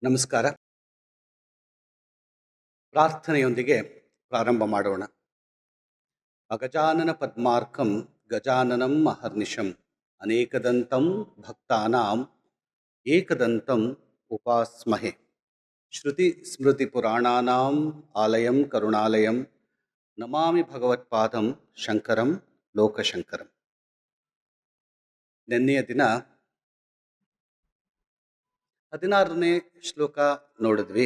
ನಮಸ್ಕಾರ. ಪ್ರಾರ್ಥನೆಯೊಂದಿಗೆ ಪ್ರಾರಂಭ ಮಾಡೋಣ. ಅಗಜಾನನ ಪದ್ಮಾರ್ಕಂ ಗಜಾನನಂ ಅಹರ್ನಿಶಂ ಅನೇಕದಂತಂ ಭಕ್ತಾನಾಂ ಏಕದಂತಂ ಉಪಾಸ್ಮಹೆ. ಶ್ರುತಿ ಸ್ಮೃತಿ ಪುರಾಣಾನಾಂ ಆಲಯಂ ಕರುಣಾಲಯಂ ನಮಾಮಿ ಭಗವತ್ಪಾದಂ ಶಂಕರಂ ಲೋಕಶಂಕರಂ. ನಿನ್ನೆಯ ದಿನ 16ನೇ ಶ್ಲೋಕ ನೋಡಿದ್ವಿ,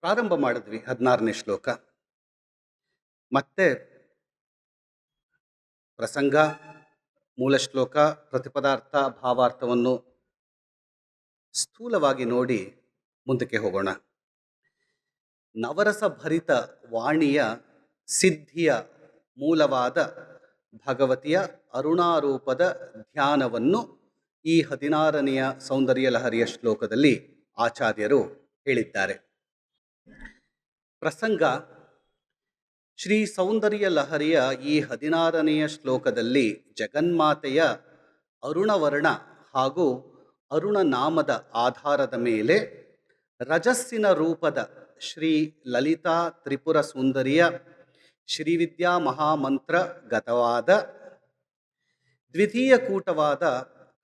ಪ್ರಾರಂಭ ಮಾಡಿದ್ವಿ 16ನೇ ಶ್ಲೋಕ. ಮತ್ತೆ ಪ್ರಸಂಗ, ಮೂಲ ಶ್ಲೋಕ, ಪ್ರತಿಪದಾರ್ಥ, ಭಾವಾರ್ಥವನ್ನು ಸ್ಥೂಲವಾಗಿ ನೋಡಿ ಮುಂದಕ್ಕೆ ಹೋಗೋಣ. ನವರಸ ಭರಿತ ವಾಣಿಯ ಸಿದ್ಧಿಯ ಮೂಲವಾದ ಭಗವತಿಯ ಅರುಣಾರೂಪದ ಧ್ಯಾನವನ್ನು ಈ 16ನೆಯ ಸೌಂದರ್ಯ ಲಹರಿಯ ಶ್ಲೋಕದಲ್ಲಿ ಆಚಾರ್ಯರು ಹೇಳಿದ್ದಾರೆ. ಪ್ರಸಂಗ: ಶ್ರೀ ಸೌಂದರ್ಯ ಲಹರಿಯ ಈ 16ನೆಯ ಶ್ಲೋಕದಲ್ಲಿ ಜಗನ್ಮಾತೆಯ ಅರುಣವರ್ಣ ಹಾಗೂ ಅರುಣ ನಾಮದ ಆಧಾರದ ಮೇಲೆ ರಜಸ್ಸಿನ ರೂಪದ ಶ್ರೀ ಲಲಿತಾ ತ್ರಿಪುರ ಸುಂದರಿಯ ಶ್ರೀವಿದ್ಯಾ ಮಹಾಮಂತ್ರ ಗತವಾದ ದ್ವಿತೀಯ ಕೂಟವಾದ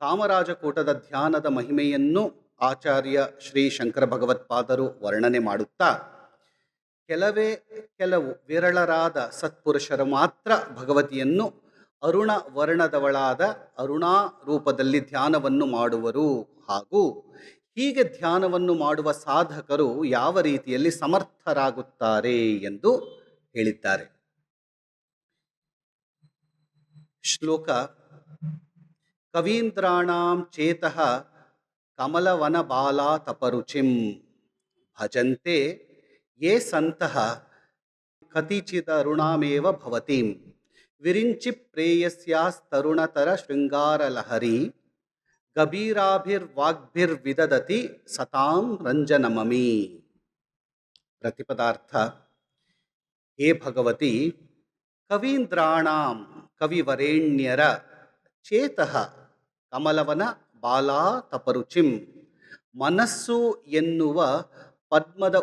ಕಾಮರಾಜಕೂಟದ ಧ್ಯಾನದ ಮಹಿಮೆಯನ್ನು ಆಚಾರ್ಯ ಶ್ರೀ ಶಂಕರ ಭಗವತ್ಪಾದರು ವರ್ಣನೆ ಮಾಡುತ್ತಾ, ಕೆಲವು ವಿರಳರಾದ ಸತ್ಪುರುಷರು ಮಾತ್ರ ಭಗವತಿಯನ್ನು ಅರುಣ ವರ್ಣದವಳಾದ ಅರುಣಾ ರೂಪದಲ್ಲಿ ಧ್ಯಾನವನ್ನು ಮಾಡುವರು ಹಾಗೂ ಹೀಗೆ ಧ್ಯಾನವನ್ನು ಮಾಡುವ ಸಾಧಕರು ಯಾವ ರೀತಿಯಲ್ಲಿ ಸಮರ್ಥರಾಗುತ್ತಾರೆ ಎಂದು ಹೇಳಿದ್ದಾರೆ. ಶ್ಲೋಕ: ಕವೀಂದ್ರಾಣಾಂ ಚೇತಃ ಕಮಲವನ ಬಾಲಾ ತಪರುಚಿಂ ಭಜಂತೆ ಯೇ ಸಂತಃ ಕತಿಚಿದರುಣಾಮೇವ ಭವತೀಂ ವಿರಿಂಚಿ ಪ್ರೇಯಸ್ಯಾಸ್ತರುಣತರ ಶೃಂಗಾರಲಹರಿ ಗಭೀರಾಭಿರ್ವಾಗ್ಭಿರ್ವಿದದತಿ ಸತಾಂ ರಂಜನಮಮಿ. ಪ್ರತಿಪದಾರ್ಥ: ಹೇ ಭಗವತಿ, ಕವೀಂದ್ರಾಣಾಂ ಕವಿವರೇಣ್ಯರ ಚೇತಃ ಕಮಲವನ ಬಾಲಾ ತಪರುಚಿಂ ಮನಸ್ಸು ಎನ್ನುವ ಪದ್ಮದ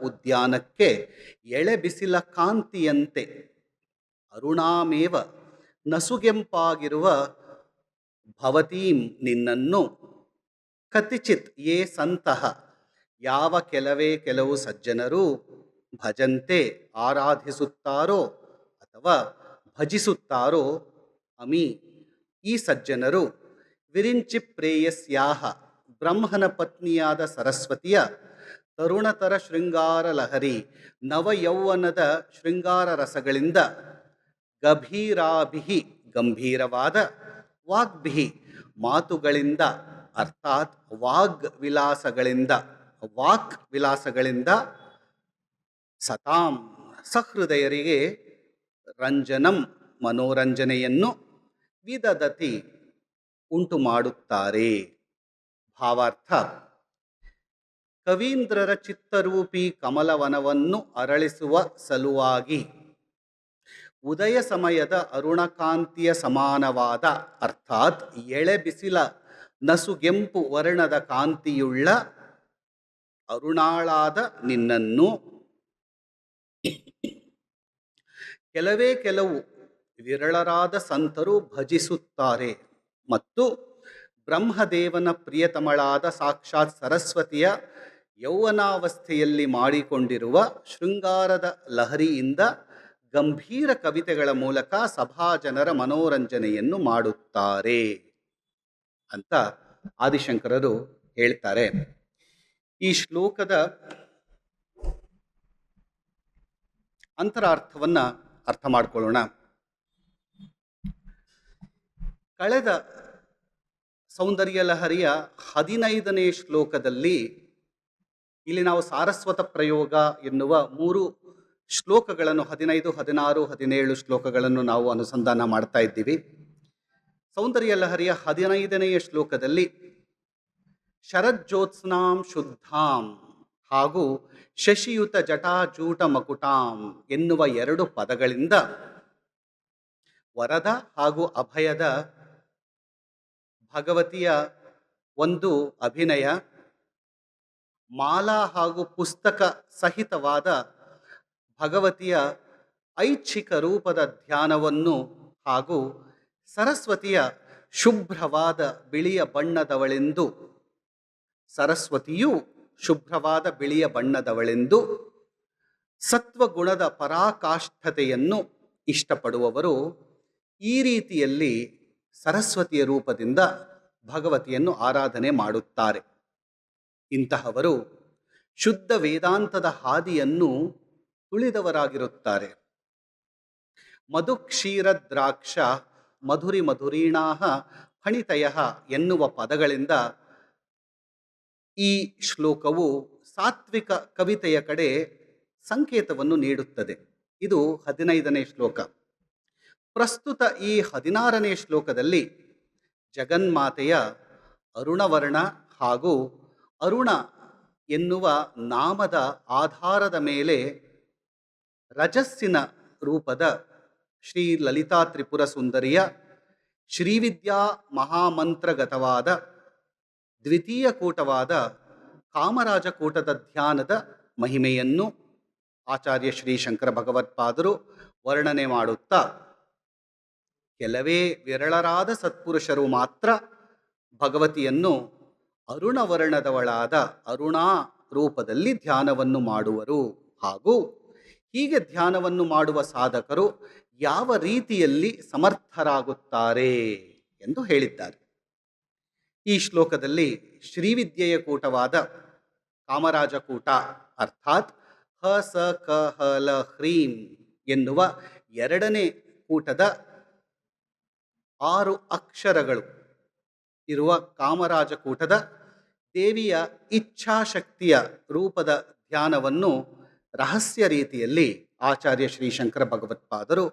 ಉದ್ಯಾನಕ್ಕೆ ಎಳೆ ಬಿಸಿಲ ಕಾಂತಿಯಂತೆ ಅರುಣಾಮೇವ ನಸುಗೆಂಪಾಗಿರುವ ಭವತೀಂ ನಿನ್ನನ್ನು ಕತಿಚಿತ್ ಯೇ ಸಂತಹ ಯಾವ ಕೆಲವು ಸಜ್ಜನರು ಭಜಂತೆ ಆರಾಧಿಸುತ್ತಾರೋ ಅಥವಾ ಭಜಿಸುತ್ತಾರೋ ಅಮಿ ಈ ಸಜ್ಜನರು ವಿರಿಂಚಿ ಪ್ರೇಯಸ್ಯಾಹ ಬ್ರಹ್ಮನ ಪತ್ನಿಯಾದ ಸರಸ್ವತಿಯ ತರುಣತರ ಶೃಂಗಾರ ಲಹರಿ ನವಯೌವನದ ಶೃಂಗಾರ ರಸಗಳಿಂದ ಗಭೀರಾಭಿಹಿ ಗಂಭೀರವಾದ ವಾಗ್ಭಿಹಿ ಮಾತುಗಳಿಂದ ಅರ್ಥಾತ್ ವಾಕ್ ವಿಲಾಸಗಳಿಂದ ಸತಾಂ ಸಹೃದಯರಿಗೆ ರಂಜನಂ ಮನೋರಂಜನೆಯನ್ನು ವಿದದತಿ ಉಂಟು ಮಾಡುತ್ತಾರೆ. ಭಾವಾರ್ಥ: ಕವೀಂದ್ರರ ಚಿತ್ತರೂಪಿ ಕಮಲವನವನ್ನು ಅರಳಿಸುವ ಸಲುವಾಗಿ ಉದಯ ಸಮಯದ ಅರುಣಕಾಂತಿಯ ಸಮಾನವಾದ ಅರ್ಥಾತ್ ಎಳೆ ಬಿಸಿಲ ನಸುಗೆಂಪು ವರ್ಣದ ಕಾಂತಿಯುಳ್ಳ ಅರುಣಾಳಾದ ನಿನ್ನನ್ನು ಕೆಲವು ವಿರಳರಾದ ಸಂತರು ಭಜಿಸುತ್ತಾರೆ ಮತ್ತು ಬ್ರಹ್ಮದೇವನ ಪ್ರಿಯತಮಳಾದ ಸಾಕ್ಷಾತ್ ಸರಸ್ವತಿಯ ಯೌವನಾವಸ್ಥೆಯಲ್ಲಿ ಮಾಡಿಕೊಂಡಿರುವ ಶೃಂಗಾರದ ಲಹರಿಯಿಂದ ಗಂಭೀರ ಕವಿತೆಗಳ ಮೂಲಕ ಸಭಾಜನರ ಮನೋರಂಜನೆಯನ್ನು ಮಾಡುತ್ತಾರೆ ಅಂತ ಆದಿಶಂಕರರು ಹೇಳ್ತಾರೆ. ಈ ಶ್ಲೋಕದ ಅಂತರಾರ್ಥವನ್ನು ಅರ್ಥ ಮಾಡಿಕೊಳ್ಳೋಣ. ಕಳೆದ ಸೌಂದರ್ಯ ಲಹರಿಯ 15ನೇ ಶ್ಲೋಕದಲ್ಲಿ ಇಲ್ಲಿ ನಾವು ಸಾರಸ್ವತ ಪ್ರಯೋಗ ಎನ್ನುವ 3 ಶ್ಲೋಕಗಳನ್ನು 15, 16, 17 ಶ್ಲೋಕಗಳನ್ನು ನಾವು ಅನುಸಂಧಾನ ಮಾಡ್ತಾ ಇದ್ದೀವಿ. ಸೌಂದರ್ಯ ಲಹರಿಯ 15ನೆಯ ಶ್ಲೋಕದಲ್ಲಿ ಶರಜ್ಯೋತ್ಸ್ನಾಂ ಶುದ್ಧಾಂ ಹಾಗೂ ಶಶಿಯುತ ಜಟಾಜೂಟ ಮಕುಟಾಂ ಎನ್ನುವ 2 ಪದಗಳಿಂದ ವರದ ಹಾಗೂ ಅಭಯದ ಭಗವತಿಯ ಒಂದು ಅಭಿನಯ, ಮಾಲಾ ಹಾಗೂ ಪುಸ್ತಕ ಸಹಿತವಾದ ಭಗವತಿಯ ಐಚ್ಛಿಕ ರೂಪದ ಧ್ಯಾನವನ್ನು ಹಾಗೂ ಸರಸ್ವತಿಯ ಶುಭ್ರವಾದ ಬಿಳಿಯ ಬಣ್ಣದವಳೆಂದು, ಸರಸ್ವತಿಯು ಶುಭ್ರವಾದ ಬಿಳಿಯ ಬಣ್ಣದವಳೆಂದು ಸತ್ವಗುಣದ ಪರಾಕಾಷ್ಠತೆಯನ್ನು ಇಷ್ಟಪಡುವವರು ಈ ರೀತಿಯಲ್ಲಿ ಸರಸ್ವತಿಯ ರೂಪದಿಂದ ಭಗವತಿಯನ್ನು ಆರಾಧನೆ ಮಾಡುತ್ತಾರೆ. ಇಂತಹವರು ಶುದ್ಧ ವೇದಾಂತದ ಹಾದಿಯನ್ನು ತುಳಿದವರಾಗಿರುತ್ತಾರೆ. ಮಧುಕ್ಷೀರದ್ರಾಕ್ಷ ಮಧುರಿ ಮಧುರೀಣಾ ಫಣಿತಯ ಎನ್ನುವ ಪದಗಳಿಂದ ಈ ಶ್ಲೋಕವು ಸಾತ್ವಿಕ ಕವಿತೆಯ ಕಡೆ ಸಂಕೇತವನ್ನು ನೀಡುತ್ತದೆ. ಇದು 15ನೇ ಶ್ಲೋಕ. ಪ್ರಸ್ತುತ ಈ 16ನೇ ಶ್ಲೋಕದಲ್ಲಿ ಜಗನ್ಮಾತೆಯ ಅರುಣವರ್ಣ ಹಾಗೂ ಅರುಣ ಎನ್ನುವ ನಾಮದ ಆಧಾರದ ಮೇಲೆ ರಜಸ್ಸಿನ ರೂಪದ ಶ್ರೀ ಲಲಿತಾ ತ್ರಿಪುರ ಸುಂದರಿಯ ಶ್ರೀವಿದ್ಯಾ ಮಹಾಮಂತ್ರಗತವಾದ ದ್ವಿತೀಯ ಕೂಟವಾದ ಕಾಮರಾಜ ಕೂಟದ ಧ್ಯಾನದ ಮಹಿಮೆಯನ್ನು ಆಚಾರ್ಯ ಶ್ರೀ ಶಂಕರ ಭಗವತ್ಪಾದರು ವರ್ಣನೆ ಮಾಡುತ್ತಾ, ಕೆಲವೇ ವಿರಳರಾದ ಸತ್ಪುರುಷರು ಮಾತ್ರ ಭಗವತಿಯನ್ನು ಅರುಣವರ್ಣದವಳಾದ ಅರುಣಾ ರೂಪದಲ್ಲಿ ಧ್ಯಾನವನ್ನು ಮಾಡುವರು ಹಾಗೂ ಹೀಗೆ ಧ್ಯಾನವನ್ನು ಮಾಡುವ ಸಾಧಕರು ಯಾವ ರೀತಿಯಲ್ಲಿ ಸಮರ್ಥರಾಗುತ್ತಾರೆ ಎಂದು ಹೇಳಿದ್ದಾರೆ. ಈ ಶ್ಲೋಕದಲ್ಲಿ ಶ್ರೀವಿದ್ಯೆಯ ಕೂಟವಾದ ಕಾಮರಾಜ ಕೂಟ ಅರ್ಥಾತ್ ಹ ಸ ಕ ಹ ಲ ಹ್ರೀಂ ಎನ್ನುವ 2ನೇ ಕೂಟದ 6 ಅಕ್ಷರಗಳು ಇರುವ ಕಾಮರಾಜ ಕೂಟದ ದೇವಿಯ ಇಚ್ಛಾಶಕ್ತಿಯ ರೂಪದ ಧ್ಯಾನವನ್ನು ರಹಸ್ಯ ರೀತಿಯಲ್ಲಿ ಆಚಾರ್ಯ ಶ್ರೀ ಶಂಕರ ಭಗವತ್ಪಾದರು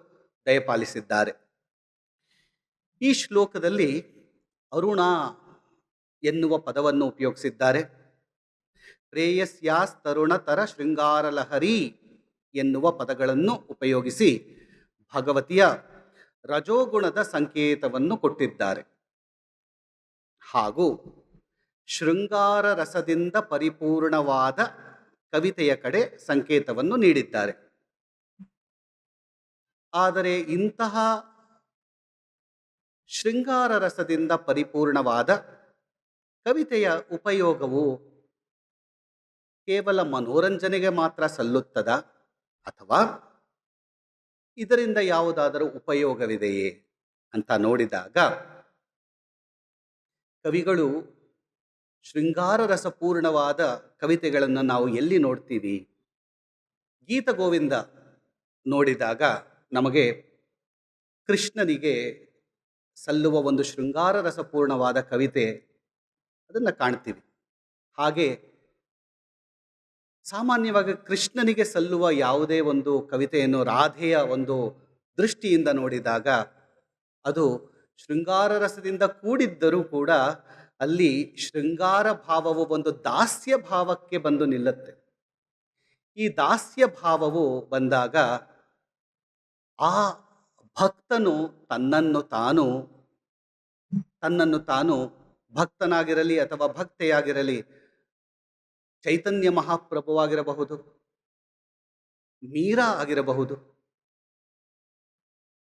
ದಯಪಾಲಿಸಿದ್ದಾರೆ. ಈ ಶ್ಲೋಕದಲ್ಲಿ ಅರುಣ ಎನ್ನುವ ಪದವನ್ನು ಉಪಯೋಗಿಸಿದ್ದಾರೆ. ಪ್ರೇಯಸ್ಯಾಸ್ತರುಣತರ ಶೃಂಗಾರಲಹರಿ ಎನ್ನುವ ಪದಗಳನ್ನು ಉಪಯೋಗಿಸಿ ಭಗವತಿಯ ರಜೋಗುಣದ ಸಂಕೇತವನ್ನು ಕೊಟ್ಟಿದ್ದಾರೆ ಹಾಗೂ ಶೃಂಗಾರ ರಸದಿಂದ ಪರಿಪೂರ್ಣವಾದ ಕವಿತೆಯ ಕಡೆ ಸಂಕೇತವನ್ನು ನೀಡಿದ್ದಾರೆ. ಆದರೆ ಇಂತಹ ಶೃಂಗಾರ ರಸದಿಂದ ಪರಿಪೂರ್ಣವಾದ ಕವಿತೆಯ ಉಪಯೋಗವು ಕೇವಲ ಮನೋರಂಜನೆಗೆ ಮಾತ್ರ ಸಲ್ಲುತ್ತದಾ ಅಥವಾ ಇದರಿಂದ ಯಾವುದಾದರೂ ಉಪಯೋಗವಿದೆಯೇ ಅಂತ ನೋಡಿದಾಗ, ಕವಿಗಳು ಶೃಂಗಾರ ರಸಪೂರ್ಣವಾದ ಕವಿತೆಗಳನ್ನು ನಾವು ಎಲ್ಲಿ ನೋಡ್ತೀವಿ? ಗೀತಗೋವಿಂದ ನೋಡಿದಾಗ ನಮಗೆ ಕೃಷ್ಣನಿಗೆ ಸಲ್ಲುವ ಒಂದು ಶೃಂಗಾರ ರಸಪೂರ್ಣವಾದ ಕವಿತೆ ಅದನ್ನು ಕಾಣ್ತೀವಿ. ಹಾಗೆ ಸಾಮಾನ್ಯವಾಗಿ ಕೃಷ್ಣನಿಗೆ ಸಲ್ಲುವ ಯಾವುದೇ ಒಂದು ಕವಿತೆಯನ್ನು ರಾಧೆಯ ಒಂದು ದೃಷ್ಟಿಯಿಂದ ನೋಡಿದಾಗ ಅದು ಶೃಂಗಾರ ರಸದಿಂದ ಕೂಡಿದ್ದರೂ ಕೂಡ ಅಲ್ಲಿ ಶೃಂಗಾರ ಭಾವವು ಒಂದು ದಾಸ್ಯ ಭಾವಕ್ಕೆ ಬಂದು ನಿಲ್ಲುತ್ತೆ. ಈ ದಾಸ್ಯ ಭಾವವು ಬಂದಾಗ ಆ ಭಕ್ತನು ತನ್ನನ್ನು ತಾನು ಭಕ್ತನಾಗಿರಲಿ ಅಥವಾ ಭಕ್ತೆಯಾಗಿರಲಿ, ಚೈತನ್ಯ ಮಹಾಪ್ರಭುವಾಗಿರಬಹುದು, ಮೀರಾ ಆಗಿರಬಹುದು,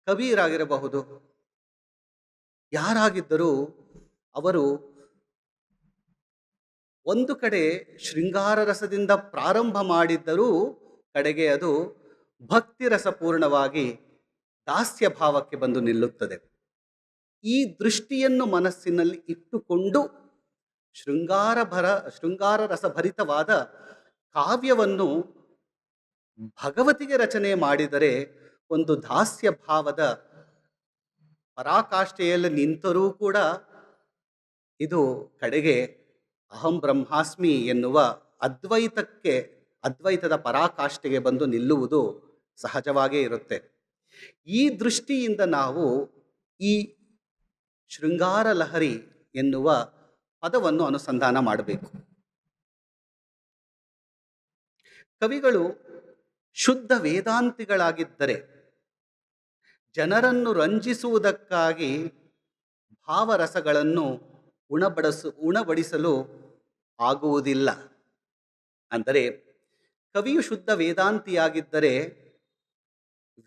ಕಬೀರ್ ಆಗಿರಬಹುದು, ಯಾರಾಗಿದ್ದರೂ ಅವರು ಒಂದು ಕಡೆ ಶೃಂಗಾರ ರಸದಿಂದ ಪ್ರಾರಂಭ ಮಾಡಿದ್ದರೂ ಕಡೆಗೆ ಅದು ಭಕ್ತಿ ರಸಪೂರ್ಣವಾಗಿ ದಾಸ್ಯ ಭಾವಕ್ಕೆ ಬಂದು ನಿಲ್ಲುತ್ತದೆ. ಈ ದೃಷ್ಟಿಯನ್ನು ಮನಸ್ಸಿನಲ್ಲಿ ಇಟ್ಟುಕೊಂಡು ಶೃಂಗಾರ ರಸಭರಿತವಾದ ಕಾವ್ಯವನ್ನು ಭಗವತಿಗೆ ರಚನೆ ಮಾಡಿದರೆ ಒಂದು ದಾಸ್ಯ ಭಾವದ ಪರಾಕಾಷ್ಠೆಯಲ್ಲಿ ನಿಂತರೂ ಕೂಡ ಇದು ಕಡೆಗೆ ಅಹಂ ಬ್ರಹ್ಮಾಸ್ಮಿ ಎನ್ನುವ ಅದ್ವೈತದ ಪರಾಕಾಷ್ಠೆಗೆ ಬಂದು ನಿಲ್ಲುವುದು ಸಹಜವಾಗೇ ಇರುತ್ತೆ. ಈ ದೃಷ್ಟಿಯಿಂದ ನಾವು ಈ ಶೃಂಗಾರ ಲಹರಿ ಎನ್ನುವ ಪದವನ್ನು ಅನುಸಂಧಾನ ಮಾಡಬೇಕು. ಕವಿಗಳು ಶುದ್ಧ ವೇದಾಂತಿಗಳಾಗಿದ್ದರೆ ಜನರನ್ನು ರಂಜಿಸುವುದಕ್ಕಾಗಿ ಭಾವರಸಗಳನ್ನು ಉಣಬಡಿಸಲು ಆಗುವುದಿಲ್ಲ. ಅಂದರೆ ಕವಿಯು ಶುದ್ಧ ವೇದಾಂತಿಯಾಗಿದ್ದರೆ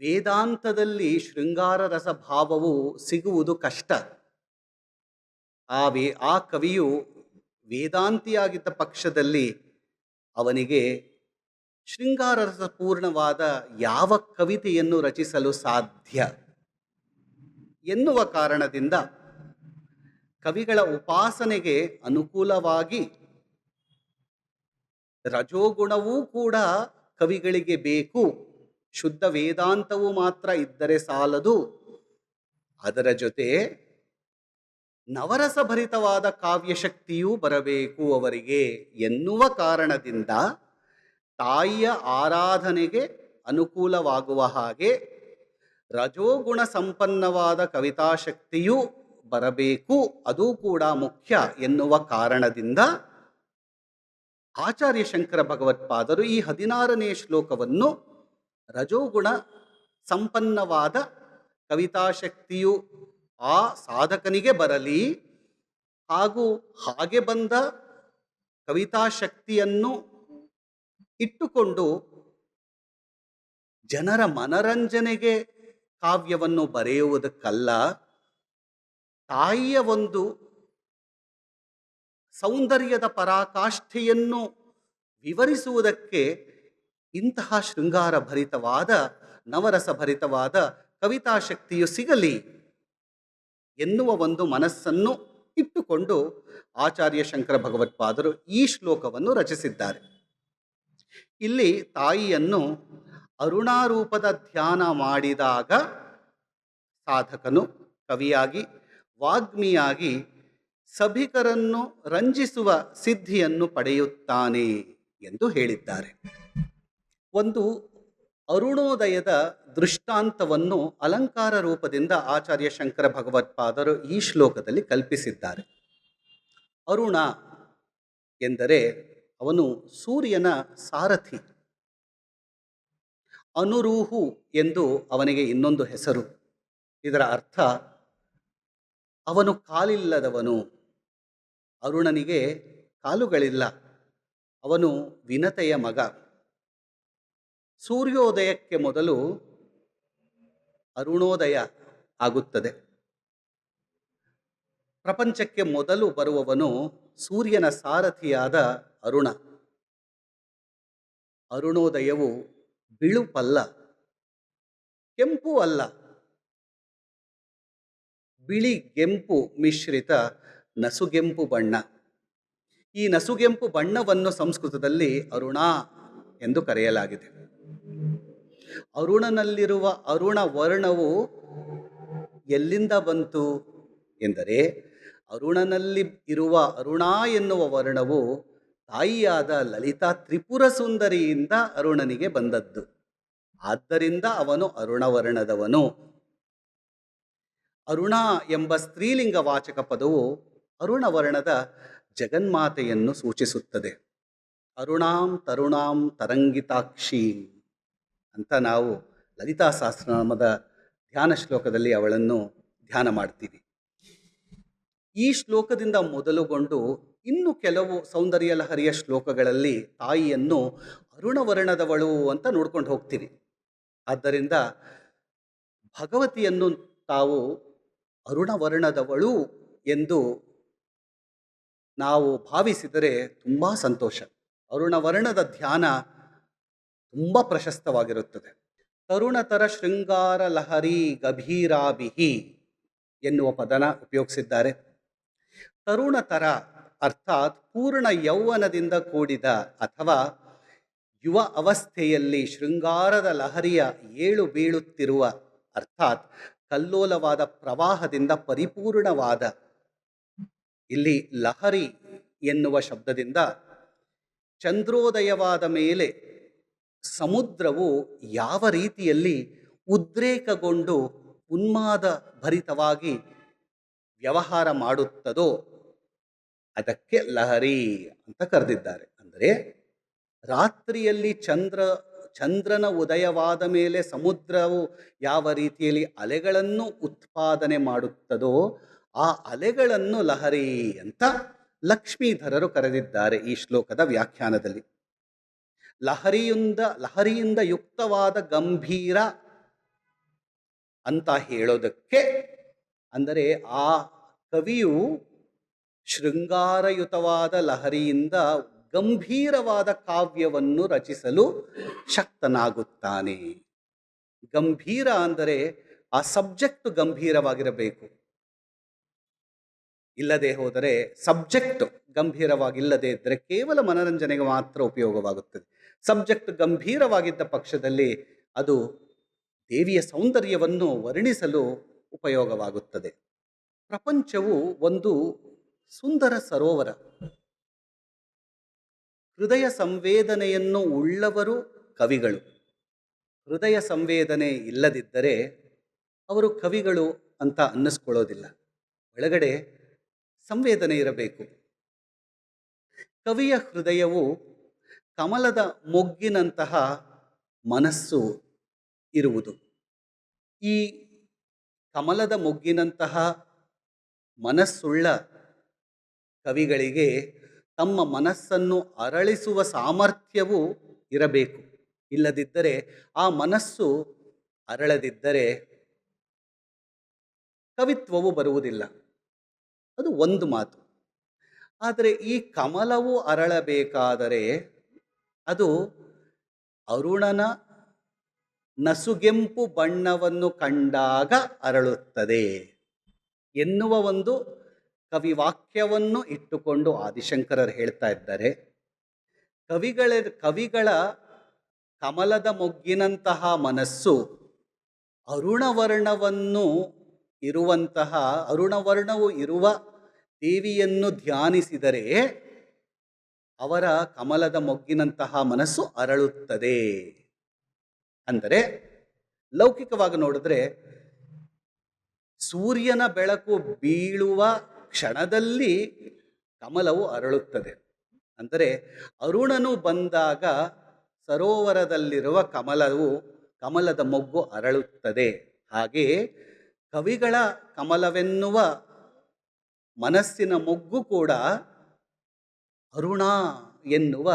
ವೇದಾಂತದಲ್ಲಿ ಶೃಂಗಾರ ರಸ ಭಾವವು ಸಿಗುವುದು ಕಷ್ಟ. ಆ ಕವಿಯು ವೇದಾಂತಿಯಾಗಿದ್ದ ಪಕ್ಷದಲ್ಲಿ ಅವನಿಗೆ ಶೃಂಗಾರ ರಸಪೂರ್ಣವಾದ ಯಾವ ಕವಿತೆಯನ್ನು ರಚಿಸಲು ಸಾಧ್ಯ ಎನ್ನುವ ಕಾರಣದಿಂದ ಕವಿಗಳ ಉಪಾಸನೆಗೆ ಅನುಕೂಲವಾಗಿ ರಜೋಗುಣವೂ ಕೂಡ ಕವಿಗಳಿಗೆ ಬೇಕು. ಶುದ್ಧ ವೇದಾಂತವು ಮಾತ್ರ ಇದ್ದರೆ ಸಾಲದು, ಅದರ ಜೊತೆ ನವರಸಭರಿತವಾದ ಕಾವ್ಯಶಕ್ತಿಯೂ ಬರಬೇಕು ಅವರಿಗೆ ಎನ್ನುವ ಕಾರಣದಿಂದ ತಾಯಿಯ ಆರಾಧನೆಗೆ ಅನುಕೂಲವಾಗುವ ಹಾಗೆ ರಜೋಗುಣ ಸಂಪನ್ನವಾದ ಕವಿತಾಶಕ್ತಿಯೂ ಬರಬೇಕು, ಅದೂ ಕೂಡ ಮುಖ್ಯ ಎನ್ನುವ ಕಾರಣದಿಂದ ಆಚಾರ್ಯ ಶಂಕರ ಭಗವತ್ಪಾದರು ಈ 16ನೇ ಶ್ಲೋಕವನ್ನು ರಜೋಗುಣ ಸಂಪನ್ನವಾದ ಕವಿತಾಶಕ್ತಿಯು ಆ ಸಾಧಕನಿಗೆ ಬರಲಿ, ಹಾಗೂ ಹಾಗೆ ಬಂದ ಕವಿತಾಶಕ್ತಿಯನ್ನು ಇಟ್ಟುಕೊಂಡು ಜನರ ಮನರಂಜನೆಗೆ ಕಾವ್ಯವನ್ನು ಬರೆಯುವುದಕ್ಕಲ್ಲ, ತಾಯಿಯ ಒಂದು ಸೌಂದರ್ಯದ ಪರಾಕಾಷ್ಠೆಯನ್ನು ವಿವರಿಸುವುದಕ್ಕೆ ಇಂತಹ ಶೃಂಗಾರ ಭರಿತವಾದ ನವರಸ ಭರಿತವಾದ ಕವಿತಾಶಕ್ತಿಯು ಸಿಗಲಿ ಎನ್ನುವ ಒಂದು ಮನಸ್ಸನ್ನು ಇಟ್ಟುಕೊಂಡು ಆಚಾರ್ಯ ಶಂಕರ ಭಗವತ್ಪಾದರು ಈ ಶ್ಲೋಕವನ್ನು ರಚಿಸಿದ್ದಾರೆ. ಇಲ್ಲಿ ತಾಯಿಯನ್ನು ಅರುಣಾರೂಪದ ಧ್ಯಾನ ಮಾಡಿದಾಗ ಸಾಧಕನು ಕವಿಯಾಗಿ ವಾಗ್ಮಿಯಾಗಿ ಸಭಿಕರನ್ನು ರಂಜಿಸುವ ಸಿದ್ಧಿಯನ್ನು ಪಡೆಯುತ್ತಾನೆ ಎಂದು ಹೇಳಿದ್ದಾರೆ. ಒಂದು ಅರುಣೋದಯದ ದೃಷ್ಟಾಂತವನ್ನು ಅಲಂಕಾರ ರೂಪದಿಂದ ಆಚಾರ್ಯ ಶಂಕರ ಭಗವತ್ಪಾದರು ಈ ಶ್ಲೋಕದಲ್ಲಿ ಕಲ್ಪಿಸಿದ್ದಾರೆ. ಅರುಣ ಎಂದರೆ ಅವನು ಸೂರ್ಯನ ಸಾರಥಿ. ಅನುರೂಹು ಎಂದು ಅವನಿಗೆ ಇನ್ನೊಂದು ಹೆಸರು. ಇದರ ಅರ್ಥ ಅವನು ಕಾಲಿಲ್ಲದವನು. ಅರುಣನಿಗೆ ಕಾಲುಗಳಿಲ್ಲ, ಅವನು ವಿನತೆಯ ಮಗ. ಸೂರ್ಯೋದಯಕ್ಕೆ ಮೊದಲು ಅರುಣೋದಯ ಆಗುತ್ತದೆ. ಪ್ರಪಂಚಕ್ಕೆ ಮೊದಲು ಬರುವವನು ಸೂರ್ಯನ ಸಾರಥಿಯಾದ ಅರುಣ. ಅರುಣೋದಯವು ಬಿಳುಪಲ್ಲ, ಕೆಂಪು ಅಲ್ಲ, ಬಿಳಿಗೆಂಪು ಮಿಶ್ರಿತ ನಸುಗೆಂಪು ಬಣ್ಣ. ಈ ನಸುಗೆಂಪು ಬಣ್ಣವನ್ನು ಸಂಸ್ಕೃತದಲ್ಲಿ ಅರುಣ ಎಂದು ಕರೆಯಲಾಗಿದೆ. ಅರುಣನಲ್ಲಿರುವ ಅರುಣ ವರ್ಣವು ಎಲ್ಲಿಂದ ಬಂತು ಎಂದರೆ ಅರುಣನಲ್ಲಿ ಇರುವ ಅರುಣ ಎನ್ನುವ ವರ್ಣವು ತಾಯಿಯಾದ ಲಲಿತಾ ತ್ರಿಪುರ ಸುಂದರಿಯಿಂದ ಅರುಣನಿಗೆ ಬಂದದ್ದು. ಆದ್ದರಿಂದ ಅವನು ಅರುಣವರ್ಣದವನು. ಅರುಣ ಎಂಬ ಸ್ತ್ರೀಲಿಂಗ ವಾಚಕ ಪದವು ಅರುಣವರ್ಣದ ಜಗನ್ಮಾತೆಯನ್ನು ಸೂಚಿಸುತ್ತದೆ. ಅರುಣಾಂ ತರುಣಾಂ ತರಂಗಿತಾಕ್ಷೀಂ ಅಂತ ನಾವು ಲಲಿತಾ ಸಹಸ್ರನಾಮದ ಧ್ಯಾನ ಶ್ಲೋಕದಲ್ಲಿ ಅವಳನ್ನು ಧ್ಯಾನ ಮಾಡ್ತೀವಿ. ಈ ಶ್ಲೋಕದಿಂದ ಮೊದಲುಗೊಂಡು ಇನ್ನು ಕೆಲವು ಸೌಂದರ್ಯ ಲಹರಿಯ ಶ್ಲೋಕಗಳಲ್ಲಿ ತಾಯಿಯನ್ನು ಅರುಣವರ್ಣದವಳು ಅಂತ ನೋಡ್ಕೊಂಡು ಹೋಗ್ತೀವಿ. ಆದ್ದರಿಂದ ಭಗವತಿಯನ್ನು ತಾವು ಅರುಣವರ್ಣದವಳು ಎಂದು ನಾವು ಭಾವಿಸಿದರೆ ತುಂಬ ಸಂತೋಷ. ಅರುಣವರ್ಣದ ಧ್ಯಾನ ತುಂಬ ಪ್ರಶಸ್ತವಾಗಿರುತ್ತದೆ. ತರುಣತರ ಶೃಂಗಾರ ಲಹರಿ ಗಭೀರಾಭಿಹಿ ಎನ್ನುವ ಪದನ ಉಪಯೋಗಿಸಿದ್ದಾರೆ. ತರುಣತರ ಅರ್ಥಾತ್ ಪೂರ್ಣ ಯೌವನದಿಂದ ಕೂಡಿದ ಅಥವಾ ಯುವ ಅವಸ್ಥೆಯಲ್ಲಿ ಶೃಂಗಾರದ ಲಹರಿಯ ಏಳು ಬೀಳುತ್ತಿರುವ ಅರ್ಥಾತ್ ಕಲ್ಲೋಲವಾದ ಪ್ರವಾಹದಿಂದ ಪರಿಪೂರ್ಣವಾದ. ಇಲ್ಲಿ ಲಹರಿ ಎನ್ನುವ ಶಬ್ದದಿಂದ ಚಂದ್ರೋದಯವಾದ ಮೇಲೆ ಸಮುದ್ರವು ಯಾವ ರೀತಿಯಲ್ಲಿ ಉದ್ರೇಕಗೊಂಡು ಉನ್ಮಾದ ಭರಿತವಾಗಿ ವ್ಯವಹಾರ ಮಾಡುತ್ತದೋ ಅದಕ್ಕೆ ಲಹರಿ ಅಂತ ಕರೆದಿದ್ದಾರೆ. ಅಂದರೆ ರಾತ್ರಿಯಲ್ಲಿ ಚಂದ್ರನ ಉದಯವಾದ ಮೇಲೆ ಸಮುದ್ರವು ಯಾವ ರೀತಿಯಲ್ಲಿ ಅಲೆಗಳನ್ನು ಉತ್ಪಾದನೆ ಮಾಡುತ್ತದೋ ಆ ಅಲೆಗಳನ್ನು ಲಹರಿ ಅಂತ ಲಕ್ಷ್ಮೀಧರರು ಕರೆದಿದ್ದಾರೆ ಈ ಶ್ಲೋಕದ ವ್ಯಾಖ್ಯಾನದಲ್ಲಿ. ಲಹರಿಯಿಂದ ಯುಕ್ತವಾದ ಗಂಭೀರ ಅಂತ ಹೇಳೋದಕ್ಕೆ, ಅಂದರೆ ಆ ಕವಿಯು ಶೃಂಗಾರಯುತವಾದ ಲಹರಿಯಿಂದ ಗಂಭೀರವಾದ ಕಾವ್ಯವನ್ನು ರಚಿಸಲು ಶಕ್ತನಾಗುತ್ತಾನೆ. ಗಂಭೀರ ಅಂದರೆ ಆ ಸಬ್ಜೆಕ್ಟ್ ಗಂಭೀರವಾಗಿರಬೇಕು. ಇಲ್ಲದೆ ಹೋದರೆ, ಸಬ್ಜೆಕ್ಟ್ ಗಂಭೀರವಾಗಿಲ್ಲದೆ ಇದ್ದರೆ ಕೇವಲ ಮನರಂಜನೆಗೆ ಮಾತ್ರ ಉಪಯೋಗವಾಗುತ್ತದೆ. ಸಬ್ಜೆಕ್ಟ್ ಗಂಭೀರವಾಗಿದ್ದ ಪಕ್ಷದಲ್ಲಿ ಅದು ದೇವಿಯ ಸೌಂದರ್ಯವನ್ನು ವರ್ಣಿಸಲು ಉಪಯೋಗವಾಗುತ್ತದೆ. ಪ್ರಪಂಚವು ಒಂದು ಸುಂದರ ಸರೋವರ. ಹೃದಯ ಸಂವೇದನೆಯನ್ನು ಉಳ್ಳವರು ಕವಿಗಳು. ಹೃದಯ ಸಂವೇದನೆ ಇಲ್ಲದಿದ್ದರೆ ಅವರು ಕವಿಗಳು ಅಂತ ಅನ್ನಿಸ್ಕೊಳ್ಳೋದಿಲ್ಲ. ಒಳಗಡೆ ಸಂವೇದನೆ ಇರಬೇಕು. ಕವಿಯ ಹೃದಯವು ಕಮಲದ ಮೊಗ್ಗಿನಂತಹ ಮನಸ್ಸು ಇರುವುದು. ಈ ಕಮಲದ ಮೊಗ್ಗಿನಂತಹ ಮನಸ್ಸುಳ್ಳ ಕವಿಗಳಿಗೆ ತಮ್ಮ ಮನಸ್ಸನ್ನು ಅರಳಿಸುವ ಸಾಮರ್ಥ್ಯವೂ ಇರಬೇಕು. ಇಲ್ಲದಿದ್ದರೆ, ಆ ಮನಸ್ಸು ಅರಳದಿದ್ದರೆ ಕವಿತ್ವವು ಬರುವುದಿಲ್ಲ. ಅದು ಒಂದು ಮಾತು. ಆದರೆ ಈ ಕಮಲವು ಅರಳಬೇಕಾದರೆ ಅದು ಅರುಣನ ನಸುಗೆಂಪು ಬಣ್ಣವನ್ನು ಕಂಡಾಗ ಅರಳುತ್ತದೆ ಎನ್ನುವ ಒಂದು ಕವಿವಾಕ್ಯವನ್ನು ಇಟ್ಟುಕೊಂಡು ಆದಿಶಂಕರರು ಹೇಳ್ತಾ ಇದ್ದಾರೆ. ಕವಿಗಳ ಕಮಲದ ಮೊಗ್ಗಿನಂತಹ ಮನಸ್ಸು ಅರುಣವರ್ಣವು ಇರುವ ದೇವಿಯನ್ನು ಧ್ಯಾನಿಸಿದರೆ ಅವರ ಕಮಲದ ಮೊಗ್ಗಿನಂತಹ ಮನಸ್ಸು ಅರಳುತ್ತದೆ. ಅಂದರೆ ಲೌಕಿಕವಾಗಿ ನೋಡಿದ್ರೆ, ಸೂರ್ಯನ ಬೆಳಕು ಬೀಳುವ ಕ್ಷಣದಲ್ಲಿ ಕಮಲವು ಅರಳುತ್ತದೆ. ಅಂದರೆ ಅರುಣನು ಬಂದಾಗ ಸರೋವರದಲ್ಲಿರುವ ಕಮಲದ ಮೊಗ್ಗು ಅರಳುತ್ತದೆ. ಹಾಗೆಯೇ ಕವಿಗಳ ಕಮಲವೆನ್ನುವ ಮನಸ್ಸಿನ ಮೊಗ್ಗು ಕೂಡ ಅರುಣ ಎನ್ನುವ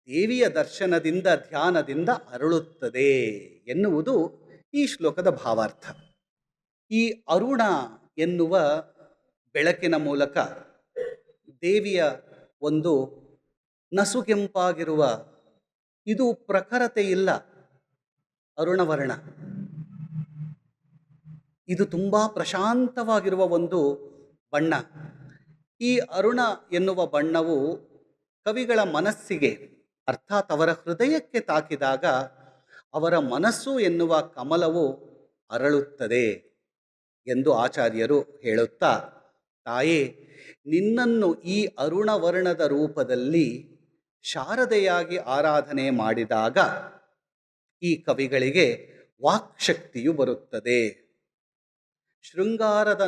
ದೇವಿಯ ದರ್ಶನದಿಂದ, ಧ್ಯಾನದಿಂದ ಅರಳುತ್ತದೆ ಎನ್ನುವುದು ಈ ಶ್ಲೋಕದ ಭಾವಾರ್ಥ. ಈ ಅರುಣ ಎನ್ನುವ ಬೆಳಕಿನ ಮೂಲಕ ದೇವಿಯ ಒಂದು ನಸುಗೆಂಪಾಗಿರುವ, ಇದು ಪ್ರಖರತೆ ಇಲ್ಲ, ಅರುಣವರ್ಣ, ಇದು ತುಂಬ ಪ್ರಶಾಂತವಾಗಿರುವ ಒಂದು ಬಣ್ಣ. ಈ ಅರುಣ ಎನ್ನುವ ಬಣ್ಣವು ಕವಿಗಳ ಮನಸ್ಸಿಗೆ, ಅರ್ಥಾತ್ ಅವರ ಹೃದಯಕ್ಕೆ ತಾಕಿದಾಗ ಅವರ ಮನಸ್ಸು ಎನ್ನುವ ಕಮಲವು ಅರಳುತ್ತದೆ ಎಂದು ಆಚಾರ್ಯರು ಹೇಳುತ್ತಾ, ತಾಯೇ, ನಿನ್ನನ್ನು ಈ ಅರುಣವರ್ಣದ ರೂಪದಲ್ಲಿ ಶಾರದೆಯಾಗಿ ಆರಾಧನೆ ಮಾಡಿದಾಗ ಈ ಕವಿಗಳಿಗೆ ವಾಕ್ಶಕ್ತಿಯು ಬರುತ್ತದೆ. ಶೃಂಗಾರದ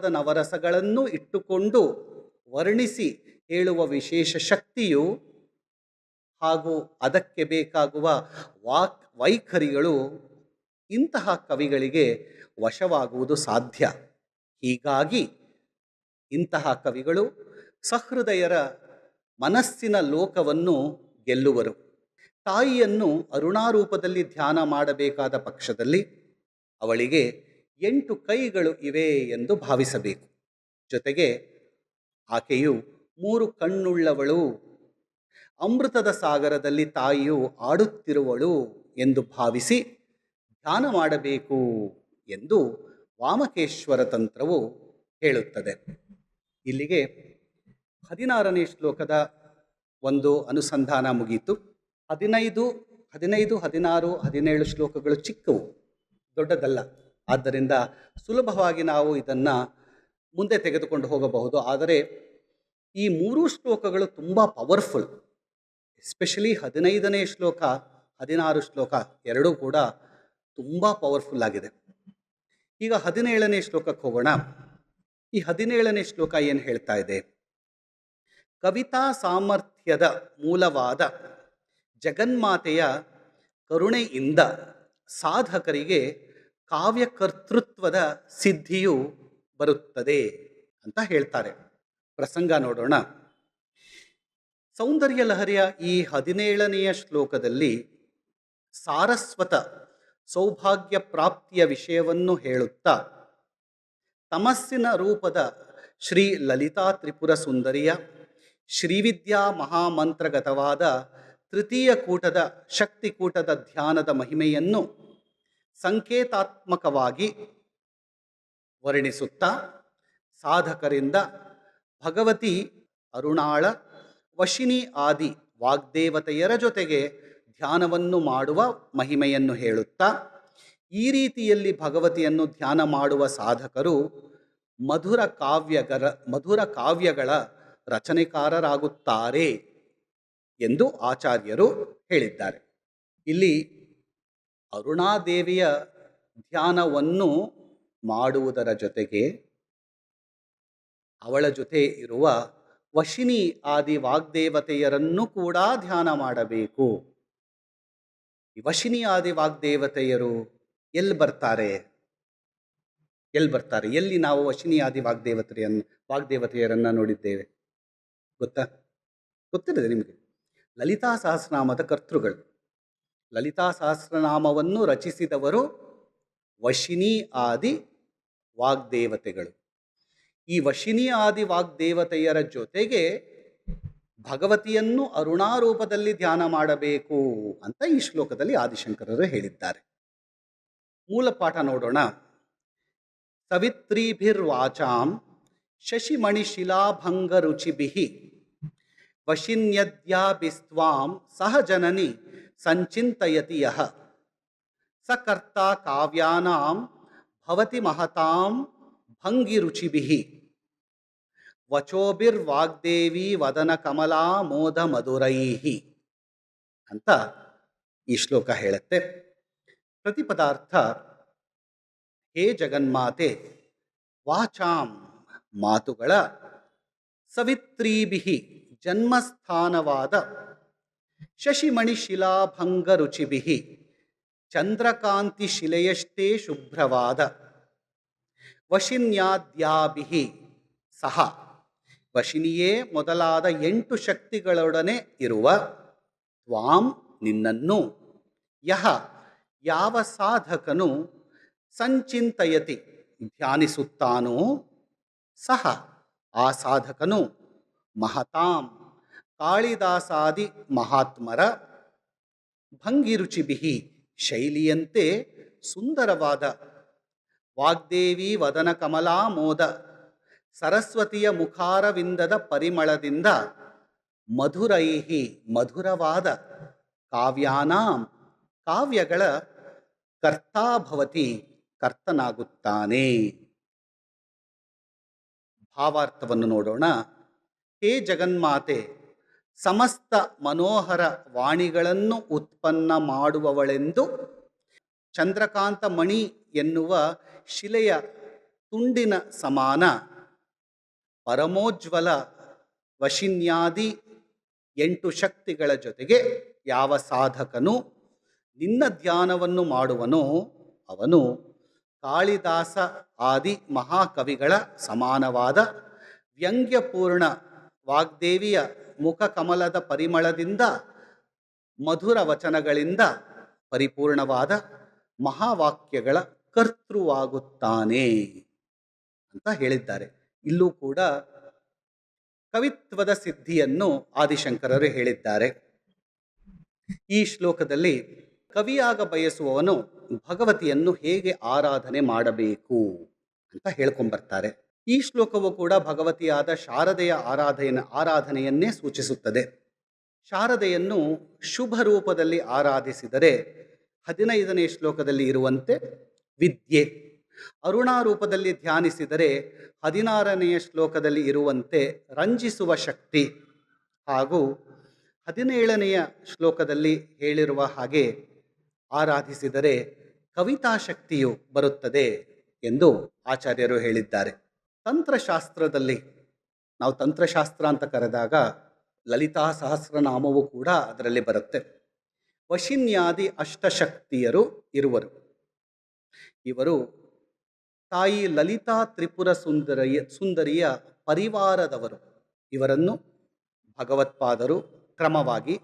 ನವರಸಗಳನ್ನು ಇಟ್ಟುಕೊಂಡು ವರ್ಣಿಸಿ ಹೇಳುವ ವಿಶೇಷ ಶಕ್ತಿಯು ಹಾಗೂ ಅದಕ್ಕೆ ಬೇಕಾಗುವ ವೈಖರಿಗಳು ಇಂತಹ ಕವಿಗಳಿಗೆ ವಶವಾಗುವುದು ಸಾಧ್ಯ. ಹೀಗಾಗಿ ಇಂತಹ ಕವಿಗಳು ಸಹೃದಯರ ಮನಸ್ಸಿನ ಲೋಕವನ್ನು ಗೆಲ್ಲುವರು. ತಾಯಿಯನ್ನು ಅರುಣಾರೂಪದಲ್ಲಿ ಧ್ಯಾನ ಮಾಡಬೇಕಾದ ಪಕ್ಷದಲ್ಲಿ ಅವಳಿಗೆ 8 ಕೈಗಳು ಇವೆ ಎಂದು ಭಾವಿಸಬೇಕು. ಜೊತೆಗೆ ಆಕೆಯು 3 ಕಣ್ಣುಳ್ಳವಳು, ಅಮೃತದ ಸಾಗರದಲ್ಲಿ ತಾಯಿಯು ಆಡುತ್ತಿರುವಳು ಎಂದು ಭಾವಿಸಿ ಧ್ಯಾನ ಮಾಡಬೇಕು ಎಂದು ವಾಮಕೇಶ್ವರ ತಂತ್ರವು ಹೇಳುತ್ತದೆ. ಇಲ್ಲಿಗೆ 16ನೇ ಶ್ಲೋಕದ ಒಂದು ಅನುಸಂಧಾನ ಮುಗಿಯಿತು. 15, 16, 17 ಶ್ಲೋಕಗಳು ಚಿಕ್ಕವು, ದೊಡ್ಡದಲ್ಲ. ಆದ್ದರಿಂದ ಸುಲಭವಾಗಿ ನಾವು ಇದನ್ನು ಮುಂದೆ ತೆಗೆದುಕೊಂಡು ಹೋಗಬಹುದು. ಆದರೆ ಈ 3 ಶ್ಲೋಕಗಳು ತುಂಬ ಪವರ್ಫುಲ್. ಎಸ್ಪೆಷಲಿ 15ನೇ ಶ್ಲೋಕ, 16 ಶ್ಲೋಕ ಎರಡೂ ಕೂಡ ತುಂಬ ಪವರ್ಫುಲ್ ಆಗಿದೆ. ಈಗ 17ನೇ ಶ್ಲೋಕಕ್ಕೆ ಹೋಗೋಣ. ಈ 17ನೇ ಶ್ಲೋಕ ಏನು ಹೇಳ್ತಾ ಇದೆ? ಕವಿತಾ ಸಾಮರ್ಥ್ಯದ ಮೂಲವಾದ ಜಗನ್ಮಾತೆಯ ಕರುಣೆಯಿಂದ ಸಾಧಕರಿಗೆ ಕಾವ್ಯಕರ್ತೃತ್ವದ ಸಿದ್ಧಿಯು ಬರುತ್ತದೆ ಅಂತ ಹೇಳ್ತಾರೆ. ಪ್ರಸಂಗ ನೋಡೋಣ. ಸೌಂದರ್ಯ ಲಹರಿಯ ಈ 17ನೆಯ ಶ್ಲೋಕದಲ್ಲಿ ಸಾರಸ್ವತ ಸೌಭಾಗ್ಯ ಪ್ರಾಪ್ತಿಯ ವಿಷಯವನ್ನು ಹೇಳುತ್ತಾ ತಮಸ್ಸಿನ ರೂಪದ ಶ್ರೀ ಲಲಿತಾ ತ್ರಿಪುರ ಸುಂದರಿಯ ಶ್ರೀವಿದ್ಯಾ ಮಹಾಮಂತ್ರಗತವಾದ ತೃತೀಯ ಕೂಟದ ಶಕ್ತಿಕೂಟದ ಧ್ಯಾನದ ಮಹಿಮೆಯನ್ನು ಸಂಕೇತಾತ್ಮಕವಾಗಿ ವರ್ಣಿಸುತ್ತಾ ಸಾಧಕರಿಂದ ಭಗವತಿ ಅರುಣಾಳ ವಶಿನಿ ಆದಿ ವಾಗ್ದೇವತೆಯರ ಜೊತೆಗೆ ಧ್ಯಾನವನ್ನು ಮಾಡುವ ಮಹಿಮೆಯನ್ನು ಹೇಳುತ್ತಾ, ಈ ರೀತಿಯಲ್ಲಿ ಭಗವತಿಯನ್ನು ಧ್ಯಾನ ಮಾಡುವ ಸಾಧಕರು ಮಧುರ ಕಾವ್ಯಗಳ ರಚನೆಕಾರರಾಗುತ್ತಾರೆ ಎಂದು ಆಚಾರ್ಯರು ಹೇಳಿದ್ದಾರೆ. ಇಲ್ಲಿ ಅರುಣಾದೇವಿಯ ಧ್ಯಾನವನ್ನು ಮಾಡುವುದರ ಜೊತೆಗೆ ಅವಳ ಜೊತೆ ಇರುವ ವಶಿನಿ ಆದಿ ವಾಗ್ದೇವತೆಯರನ್ನು ಕೂಡ ಧ್ಯಾನ ಮಾಡಬೇಕು. ಈ ವಶಿನಿ ಆದಿ ವಾಗ್ದೇವತೆಯರು ಎಲ್ಲಿ ಬರ್ತಾರೆ? ಎಲ್ಲಿ ನಾವು ವಶಿನಿ ಆದಿ ವಾಗ್ದೇವತೆಯರನ್ನು ನೋಡಿದ್ದೇವೆ ಗೊತ್ತಿದೆ ನಿಮಗೆ? ಲಲಿತಾ ಸಹಸ್ರನಾಮದ ಕರ್ತೃಗಳು. ಲಲಿತಾ ಸಹಸ್ರನಾಮವನ್ನು ರಚಿಸಿದವರು ವಶಿನಿ ಆದಿ ವಾಗ್ದೇವತೆಗಳು. ಈ ವಶಿನಿ ಆದಿ ವಾಗ್ದೇವತೆಯರ ಜೊತೆಗೆ ಭಗವತಿಯನ್ನು ಅರುಣಾರೂಪದಲ್ಲಿ ಧ್ಯಾನ ಮಾಡಬೇಕು ಅಂತ ಈ ಶ್ಲೋಕದಲ್ಲಿ ಆದಿಶಂಕರರು ಹೇಳಿದ್ದಾರೆ. ಮೂಲ ಪಾಠ ನೋಡೋಣ. ಸವಿತ್ರೀಭಿರ್ವಾಚಾಂ ಶಶಿಮಣಿಶಿಲಾಭಂಗರುಚಿಭಿಃ ವಶಿನ್ಯದ್ಯಾಭಿಸ್ತ್ವಾಂ ಸಹಜನನಿ ಸಂಚಿಂತಯತಿ ಯಃ ಸ ಕರ್ತಾ ಕಾವ್ಯಾನಾಂ ಭವತಿ ಮಹತಾಂ ಭಂಗಿರುಚಿಭಿಃ ವಚೋಭಿರ್ವಾಗ್ದೇವಿ ವದನ ಕಮಲಾ ಮೋದ ಮಧುರೈಹಿ ಅಂತ ಈ ಶ್ಲೋಕ ಹೇಳುತ್ತೆ. ಪ್ರತಿಪದಾರ್ಥ: ಹೇ ಜಗನ್ಮಾತೆ, ವಾಚಾಂ ಮಾತುಗಳ, ಸವಿತ್ರೀಭಿಃ ಜನ್ಮಸ್ಥಾನವಾದ, ಶಶಿಮಣಿ ಶಿಲಾಭಂಗ ರುಚಿಭಿಃ ಚಂದ್ರಕಾಂತಿ ಶಿಲೆಯಷ್ಟೇ ಶುಭ್ರವಾದ, ವಶಿನ್ಯಾದ್ಯಾಭಿಃ ಸಹ ವಶಿನಿಯೇ ಮೊದಲಾದ 8 ಶಕ್ತಿಗಳೊಡನೆ ಇರುವ ತ್ವಾಂ ನಿನ್ನನ್ನು, ಯಹ ಯಾವ ಸಾಧಕನು, ಸಂಚಿಂತಯತಿ ಧ್ಯಾನಿಸುತ್ತಾನೋ, ಸಹ ಆ ಸಾಧಕನು, ಮಹತಾಂ ಕಾಳಿದಾಸಾದಿ ಮಹಾತ್ಮರ, ಭಂಗಿರುಚಿಭಿಃ ಶೈಲಿಯಂತೆ ಸುಂದರವಾದ, ವಾಗ್ದೇವಿ ವದನ ಕಮಲಾ ಮೋದ ಸರಸ್ವತಿಯ ಮುಖಾರವಿಂದದ ಪರಿಮಳದಿಂದ, ಮಧುರೈಹಿ ಮಧುರವಾದ, ಕಾವ್ಯಾನಾಂ ಕಾವ್ಯಗಳ ಕರ್ತಾಭವತಿ ಕರ್ತನಾಗುತ್ತಾನೆ. ಭಾವಾರ್ಥವನ್ನು ನೋಡೋಣ. ಹೇ ಜಗನ್ಮಾತೆ, ಸಮಸ್ತ ಮನೋಹರ ವಾಣಿಗಳನ್ನು ಉತ್ಪನ್ನ ಮಾಡುವವಳೆಂದು ಚಂದ್ರಕಾಂತ ಮಣಿ ಎನ್ನುವ ಶಿಲೆಯ ತುಂಡಿನ ಸಮಾನ ಪರಮೋಜ್ವಲ ವಶಿನ್ಯಾದಿ 8 ಶಕ್ತಿಗಳ ಜೊತೆಗೆ ಯಾವ ಸಾಧಕನು ನಿನ್ನ ಧ್ಯಾನವನ್ನು ಮಾಡುವನೋ ಅವನು ಕಾಳಿದಾಸ ಆದಿ ಮಹಾಕವಿಗಳ ಸಮಾನವಾದ ವ್ಯಂಗ್ಯಪೂರ್ಣ ವಾಗ್ದೇವಿಯ ಮುಖಕಮಲದ ಪರಿಮಳದಿಂದ, ಮಧುರ ವಚನಗಳಿಂದ ಪರಿಪೂರ್ಣವಾದ ಮಹಾವಾಕ್ಯಗಳ ಕರ್ತೃವಾಗುತ್ತಾನೆ ಅಂತ ಹೇಳಿದ್ದಾರೆ. ಇಲ್ಲೂ ಕೂಡ ಕವಿತ್ವದ ಸಿದ್ಧಿಯನ್ನು ಆದಿಶಂಕರರು ಹೇಳಿದ್ದಾರೆ. ಈ ಶ್ಲೋಕದಲ್ಲಿ ಕವಿಯಾಗ ಬಯಸುವವನು ಭಗವತಿಯನ್ನು ಹೇಗೆ ಆರಾಧನೆ ಮಾಡಬೇಕು ಅಂತ ಹೇಳ್ಕೊಂಬರ್ತಾರೆ. ಈ ಶ್ಲೋಕವು ಕೂಡ ಭಗವತಿಯಾದ ಶಾರದೆಯ ಆರಾಧನೆಯನ್ನೇ ಸೂಚಿಸುತ್ತದೆ. ಶಾರದೆಯನ್ನು ಶುಭ ರೂಪದಲ್ಲಿ ಆರಾಧಿಸಿದರೆ 15ನೇ ಶ್ಲೋಕದಲ್ಲಿ ಇರುವಂತೆ ವಿದ್ಯೆ, ಅರುಣಾ ರೂಪದಲ್ಲಿ ಧ್ಯಾನಿಸಿದರೆ 16ನೆಯ ಶ್ಲೋಕದಲ್ಲಿ ಇರುವಂತೆ ರಂಜಿಸುವ ಶಕ್ತಿ, ಹಾಗೂ 17ನೆಯ ಶ್ಲೋಕದಲ್ಲಿ ಹೇಳಿರುವ ಹಾಗೆ ಆರಾಧಿಸಿದರೆ ಕವಿತಾ ಶಕ್ತಿಯು ಬರುತ್ತದೆ ಎಂದು ಆಚಾರ್ಯರು ಹೇಳಿದ್ದಾರೆ. ತಂತ್ರಶಾಸ್ತ್ರದಲ್ಲಿ ನಾವು ತಂತ್ರಶಾಸ್ತ್ರ ಅಂತ ಕರೆದಾಗ ಲಲಿತಾ ಸಹಸ್ರನಾಮವೂ ಕೂಡ ಅದರಲ್ಲಿ ಬರುತ್ತೆ. ವಶಿನ್ಯಾದಿ ಅಷ್ಟಶಕ್ತಿಯರು ಇರುವರು. ಇವರು ತಾಯಿ ಲಲಿತಾ ತ್ರಿಪುರ ಸುಂದರಿಯ ಪರಿವಾರದವರು. ಇವರನ್ನು ಭಗವತ್ಪಾದರು ಕ್ರಮವಾಗಿ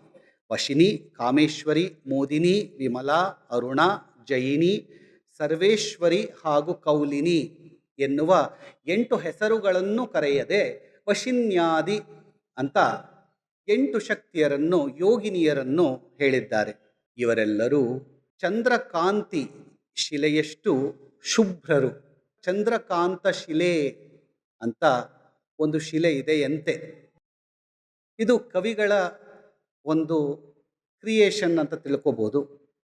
ವಶಿನಿ, ಕಾಮೇಶ್ವರಿ, ಮೋದಿನಿ, ವಿಮಲಾ, ಅರುಣ, ಜಯಿನಿ, ಸರ್ವೇಶ್ವರಿ ಹಾಗೂ ಕೌಲಿನಿ ಎನ್ನುವ 8 ಹೆಸರುಗಳನ್ನು ಕರೆಯದೆ ವಶಿನ್ಯಾದಿ ಅಂತ 8 ಶಕ್ತಿಯರನ್ನು, ಯೋಗಿನಿಯರನ್ನು ಹೇಳಿದ್ದಾರೆ. ಇವರೆಲ್ಲರೂ ಚಂದ್ರಕಾಂತಿ ಶಿಲೆಯಷ್ಟು ಶುಭ್ರರು. ಚಂದ್ರಕಾಂತ ಶಿಲೆ ಅಂತ ಒಂದು ಶಿಲೆ ಇದೆಯಂತೆ. ಇದು ಕವಿಗಳ ಒಂದು ಕ್ರಿಯೇಷನ್ ಅಂತ ತಿಳ್ಕೋಬೋದು.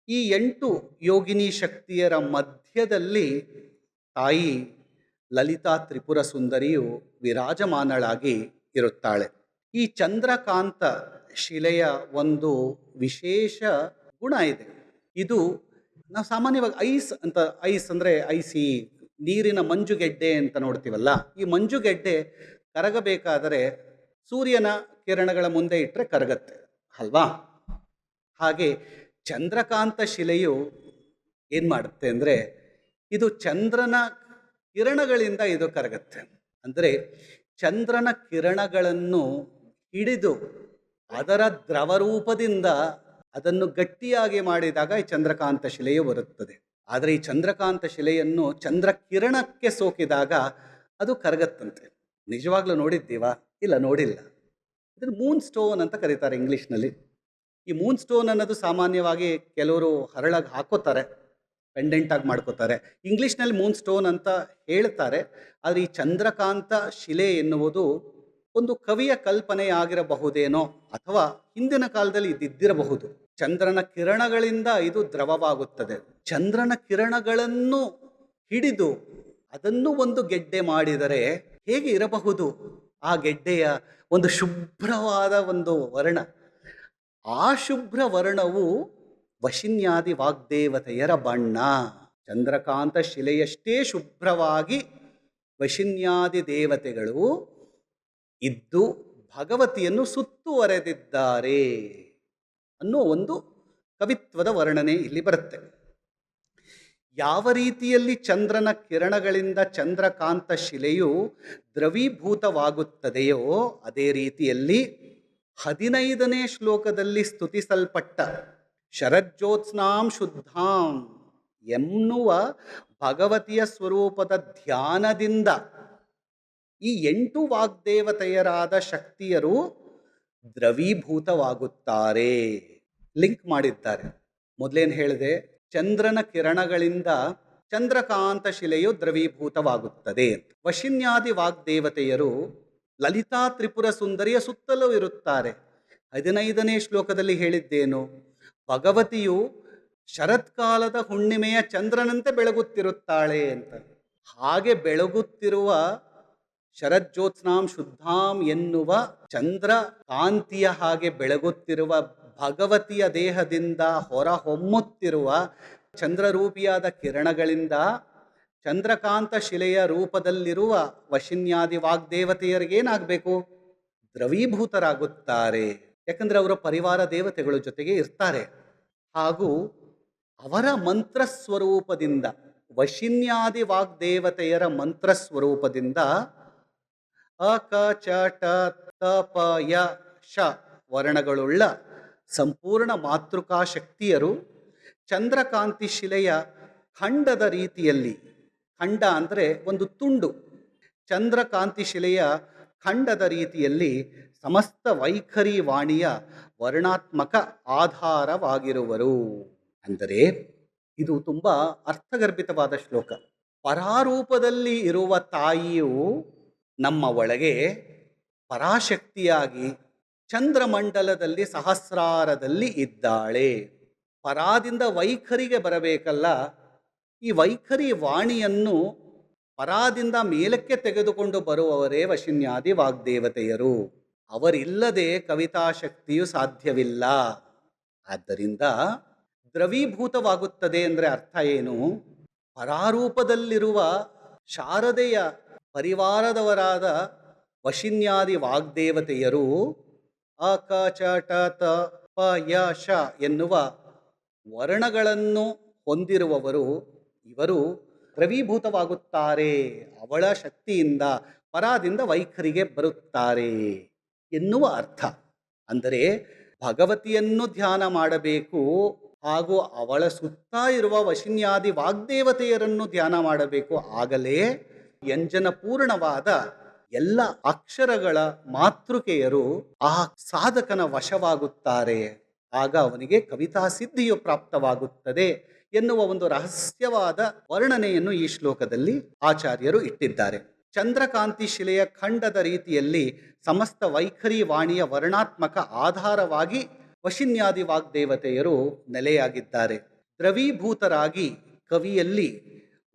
ಈ 8 ಯೋಗಿನಿ ಶಕ್ತಿಯರ ಮಧ್ಯದಲ್ಲಿ ತಾಯಿ ಲಲಿತಾ ತ್ರಿಪುರ ಸುಂದರಿಯು ವಿರಾಜಮಾನಳಾಗಿ ಇರುತ್ತಾಳೆ. ಈ ಚಂದ್ರಕಾಂತ ಶಿಲೆಯ ಒಂದು ವಿಶೇಷ ಗುಣ ಇದೆ. ಇದು ನಾವು ಸಾಮಾನ್ಯವಾಗಿ ಐಸ್ ಅಂದರೆ ಐಸಿ, ನೀರಿನ ಮಂಜುಗೆಡ್ಡೆ ಅಂತ ನೋಡ್ತೀವಲ್ಲ, ಈ ಮಂಜುಗೆಡ್ಡೆ ಕರಗಬೇಕಾದರೆ ಸೂರ್ಯನ ಕಿರಣಗಳ ಮುಂದೆ ಇಟ್ಟರೆ ಕರಗತ್ತೆ ಅಲ್ವಾ? ಹಾಗೆ ಚಂದ್ರಕಾಂತ ಶಿಲೆಯು ಏನು ಮಾಡುತ್ತೆ ಅಂದರೆ, ಇದು ಚಂದ್ರನ ಕಿರಣಗಳಿಂದ ಇದು ಕರಗತ್ತೆ. ಅಂದರೆ ಚಂದ್ರನ ಕಿರಣಗಳನ್ನು ಹಿಡಿದು ಅದರ ದ್ರವರೂಪದಿಂದ ಅದನ್ನು ಗಟ್ಟಿಯಾಗಿ ಮಾಡಿದಾಗ ಈ ಚಂದ್ರಕಾಂತ ಶಿಲೆಯು ಬರುತ್ತದೆ. ಆದರೆ ಈ ಚಂದ್ರಕಾಂತ ಶಿಲೆಯನ್ನು ಚಂದ್ರ ಕಿರಣಕ್ಕೆ ಸೋಕಿದಾಗ ಅದು ಕರಗತ್ತಂತೆ. ನಿಜವಾಗ್ಲೂ ನೋಡಿದ್ದೀವಾ? ಇಲ್ಲ, ನೋಡಿಲ್ಲ. ಇದನ್ನು ಮೂನ್ ಸ್ಟೋನ್ ಅಂತ ಕರೀತಾರೆ ಇಂಗ್ಲೀಷ್ನಲ್ಲಿ. ಈ ಮೂನ್ ಸ್ಟೋನ್ ಅನ್ನೋದು ಸಾಮಾನ್ಯವಾಗಿ ಕೆಲವರು ಹರಳಾಗಿ ಹಾಕೋತಾರೆ, ಪೆಂಡೆಂಟಾಗಿ ಮಾಡ್ಕೋತಾರೆ. ಇಂಗ್ಲೀಷ್ನಲ್ಲಿ ಮೂನ್ ಸ್ಟೋನ್ ಅಂತ ಹೇಳ್ತಾರೆ. ಆದರೆ ಈ ಚಂದ್ರಕಾಂತ ಶಿಲೆ ಎನ್ನುವುದು ಒಂದು ಕವಿಯ ಕಲ್ಪನೆಯಾಗಿರಬಹುದೇನೋ, ಅಥವಾ ಹಿಂದಿನ ಕಾಲದಲ್ಲಿ ಇದ್ದಿರಬಹುದು. ಚಂದ್ರನ ಕಿರಣಗಳಿಂದ ಇದು ದ್ರವವಾಗುತ್ತದೆ. ಚಂದ್ರನ ಕಿರಣಗಳನ್ನು ಹಿಡಿದು ಅದನ್ನು ಒಂದು ಗೆಡ್ಡೆ ಮಾಡಿದರೆ ಹೇಗೆ ಇರಬಹುದು ಆ ಗೆಡ್ಡೆಯ ಒಂದು ಶುಭ್ರವಾದ ಒಂದು ವರ್ಣ? ಆ ಶುಭ್ರ ವರ್ಣವು ವಶಿನ್ಯಾದಿ ವಾಗ್ದೇವತೆಯರ ಬಣ್ಣ. ಚಂದ್ರಕಾಂತ ಶಿಲೆಯಷ್ಟೇ ಶುಭ್ರವಾಗಿ ವಶಿನ್ಯಾದಿ ದೇವತೆಗಳು ಇದ್ದು ಭಗವತಿಯನ್ನು ಸುತ್ತುವರೆದಿದ್ದಾರೆ ಅನ್ನೋ ಒಂದು ಕವಿತ್ವದ ವರ್ಣನೆ ಇಲ್ಲಿ ಬರುತ್ತೆ. ಯಾವ ರೀತಿಯಲ್ಲಿ ಚಂದ್ರನ ಕಿರಣಗಳಿಂದ ಚಂದ್ರಕಾಂತ ಶಿಲೆಯು ದ್ರವೀಭೂತವಾಗುತ್ತದೆಯೋ ಅದೇ ರೀತಿಯಲ್ಲಿ 15ನೇ ಶ್ಲೋಕದಲ್ಲಿ ಸ್ತುತಿಸಲ್ಪಟ್ಟ ಶರಜ್ಯೋತ್ಸ್ನಾಂ ಶುದ್ಧಾಂ ಎನ್ನುವ ಭಗವತಿಯ ಸ್ವರೂಪದ ಧ್ಯಾನದಿಂದ ಈ 8 ವಾಗ್ದೇವತೆಯರಾದ ಶಕ್ತಿಯರು ದ್ರವೀಭೂತವಾಗುತ್ತಾರೆ. ಲಿಂಕ್ ಮಾಡಿದ್ದಾರೆ. ಮೊದಲೇನು ಹೇಳಿದೆ? ಚಂದ್ರನ ಕಿರಣಗಳಿಂದ ಚಂದ್ರಕಾಂತ ಶಿಲೆಯು ದ್ರವೀಭೂತವಾಗುತ್ತದೆ. ವಶಿನ್ಯಾದಿ ವಾಗ್ದೇವತೆಯರು ಲಲಿತಾ ತ್ರಿಪುರ ಸುಂದರಿಯ ಸುತ್ತಲೂ ಇರುತ್ತಾರೆ. 15ನೇ ಶ್ಲೋಕದಲ್ಲಿ ಹೇಳಿದ್ದೇನು? ಭಗವತಿಯು ಶರತ್ಕಾಲದ ಹುಣ್ಣಿಮೆಯ ಚಂದ್ರನಂತೆ ಬೆಳಗುತ್ತಿರುತ್ತಾಳೆ ಅಂತ. ಹಾಗೆ ಬೆಳಗುತ್ತಿರುವ ಶರಜ್ಯೋತ್ಸ್ನಾಂ ಶುದ್ಧಾಂ ಎನ್ನುವ ಚಂದ್ರ ಕಾಂತಿಯ ಹಾಗೆ ಬೆಳಗುತ್ತಿರುವ ಭಗವತಿಯ ದೇಹದಿಂದ ಹೊರಹೊಮ್ಮುತ್ತಿರುವ ಚಂದ್ರರೂಪಿಯಾದ ಕಿರಣಗಳಿಂದ ಚಂದ್ರಕಾಂತ ಶಿಲೆಯ ರೂಪದಲ್ಲಿರುವ ವಶಿನ್ಯಾದಿ ವಾಗ್ದೇವತೆಯರಿಗೇನಾಗಬೇಕು? ದ್ರವೀಭೂತರಾಗುತ್ತಾರೆ. ಯಾಕಂದರೆ ಅವರ ಪರಿವಾರ ದೇವತೆಗಳ ಜೊತೆಗೆ ಇರ್ತಾರೆ. ಹಾಗೂ ಅವರ ಮಂತ್ರಸ್ವರೂಪದಿಂದ, ವಶಿನ್ಯಾದಿ ವಾಗ್ದೇವತೆಯರ ಮಂತ್ರಸ್ವರೂಪದಿಂದ ಅಕ ಚ ಟ ತ ಪ ಯ ಶ ವರ್ಣಗಳುಳ್ಳ ಸಂಪೂರ್ಣ ಮಾತೃಕಾ ಶಕ್ತಿಯರು ಚಂದ್ರಕಾಂತಿ ಶಿಲೆಯ ಖಂಡದ ರೀತಿಯಲ್ಲಿ, ಖಂಡ ಅಂದರೆ ಒಂದು ತುಂಡು, ಚಂದ್ರಕಾಂತಿ ಶಿಲೆಯ ಖಂಡದ ರೀತಿಯಲ್ಲಿ ಸಮಸ್ತ ವೈಖರಿ ವಾಣಿಯ ವರ್ಣಾತ್ಮಕ ಆಧಾರವಾಗಿರುವರು. ಅಂದರೆ ಇದು ತುಂಬ ಅರ್ಥಗರ್ಭಿತವಾದ ಶ್ಲೋಕ. ಪರಾರೂಪದಲ್ಲಿ ಇರುವ ತಾಯಿಯು ನಮ್ಮ ಒಳಗೆ ಪರಾಶಕ್ತಿಯಾಗಿ ಚಂದ್ರಮಂಡಲದಲ್ಲಿ ಸಹಸ್ರಾರದಲ್ಲಿ ಇದ್ದಾಳೆ. ಪರಾದಿಂದ ವೈಖರಿಗೆ ಬರಬೇಕಲ್ಲ, ಈ ವೈಖರಿ ವಾಣಿಯನ್ನು ಪರಾದಿಂದ ಮೇಲಕ್ಕೆ ತೆಗೆದುಕೊಂಡು ಬರುವವರೇ ವಶಿನ್ಯಾದಿ ವಾಗ್ದೇವತೆಯರು. ಅವರಿಲ್ಲದೆ ಕವಿತಾಶಕ್ತಿಯು ಸಾಧ್ಯವಿಲ್ಲ. ಆದ್ದರಿಂದ ದ್ರವೀಭೂತವಾಗುತ್ತದೆ ಅಂದರೆ ಅರ್ಥ ಏನು? ಪರಾರೂಪದಲ್ಲಿರುವ ಶಾರದೆಯ ಪರಿವಾರದವರಾದ ವಶಿನ್ಯಾದಿ ವಾಗ್ದೇವತೆಯರು ಅಕ ಚ ಟ ತ ಪ ಯ ಶ ಎನ್ನುವ ವರ್ಣಗಳನ್ನು ಹೊಂದಿರುವವರು ಇವರು ದ್ರವೀಭೂತವಾಗುತ್ತಾರೆ, ಅವಳ ಶಕ್ತಿಯಿಂದ ಪರಾದಿಂದ ವೈಖರಿಗೆ ಬರುತ್ತಾರೆ ಎನ್ನುವ ಅರ್ಥ. ಅಂದರೆ ಭಗವತಿಯನ್ನು ಧ್ಯಾನ ಮಾಡಬೇಕು ಹಾಗೂ ಅವಳ ಸುತ್ತ ಇರುವ ವಶಿನ್ಯಾದಿ ವಾಗ್ದೇವತೆಯರನ್ನು ಧ್ಯಾನ ಮಾಡಬೇಕು. ಆಗಲೇ ವ್ಯಂಜನ ಪೂರ್ಣವಾದ ಎಲ್ಲ ಅಕ್ಷರಗಳ ಮಾತೃಕೆಯರು ಆ ಸಾಧಕನ ವಶವಾಗುತ್ತಾರೆ. ಆಗ ಅವನಿಗೆ ಕವಿತಾ ಸಿದ್ಧಿಯು ಪ್ರಾಪ್ತವಾಗುತ್ತದೆ ಎನ್ನುವ ಒಂದು ರಹಸ್ಯವಾದ ವರ್ಣನೆಯನ್ನು ಈ ಶ್ಲೋಕದಲ್ಲಿ ಆಚಾರ್ಯರು ಇಟ್ಟಿದ್ದಾರೆ. ಚಂದ್ರಕಾಂತಿ ಶಿಲೆಯ ಖಂಡದ ರೀತಿಯಲ್ಲಿ ಸಮಸ್ತ ವೈಖರಿ ವಾಣಿಯ ವರ್ಣಾತ್ಮಕ ಆಧಾರವಾಗಿ ವಶಿನ್ಯಾದಿ ವಾಗ್ದೇವತೆಯರು ನೆಲೆಯಾಗಿದ್ದಾರೆ. ದ್ರವೀಭೂತರಾಗಿ ಕವಿಯಲ್ಲಿ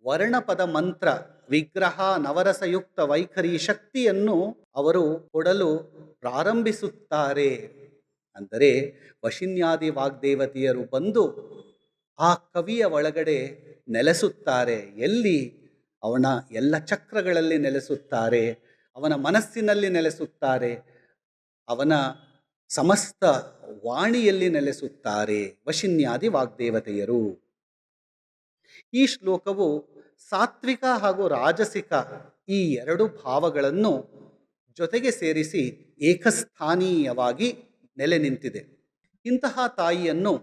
ವರ್ಣಪದ ಮಂತ್ರ ವಿಗ್ರಹ ನವರಸಯುಕ್ತ ವೈಖರಿ ಶಕ್ತಿಯನ್ನು ಅವರು ಕೊಡಲು ಪ್ರಾರಂಭಿಸುತ್ತಾರೆ. ಅಂದರೆ ವಶಿನ್ಯಾದಿ ವಾಗ್ದೇವತೆಯರು ಬಂದು ಆ ಕವಿಯ ಒಳಗಡೆ ನೆಲೆಸುತ್ತಾರೆ. ಎಲ್ಲಿ? ಅವನ ಎಲ್ಲ ಚಕ್ರಗಳಲ್ಲಿ ನೆಲೆಸುತ್ತಾರೆ, ಅವನ ಮನಸ್ಸಿನಲ್ಲಿ ನೆಲೆಸುತ್ತಾರೆ, ಅವನ ಸಮಸ್ತ ವಾಣಿಯಲ್ಲಿ ನೆಲೆಸುತ್ತಾರೆ ವಶಿನ್ಯಾದಿ ವಾಗ್ದೇವತೆಯರು. ಈ ಶ್ಲೋಕವು ಸಾತ್ವಿಕ ಹಾಗೂ ರಾಜಸಿಕ ಈ ಎರಡು ಭಾವಗಳನ್ನು ಜೊತೆಗೆ ಸೇರಿಸಿ ಏಕಸ್ಥಾನೀಯವಾಗಿ ನೆಲೆ ನಿಂತಿದೆ. ಇಂತಹ ತಾಯಿಯನ್ನು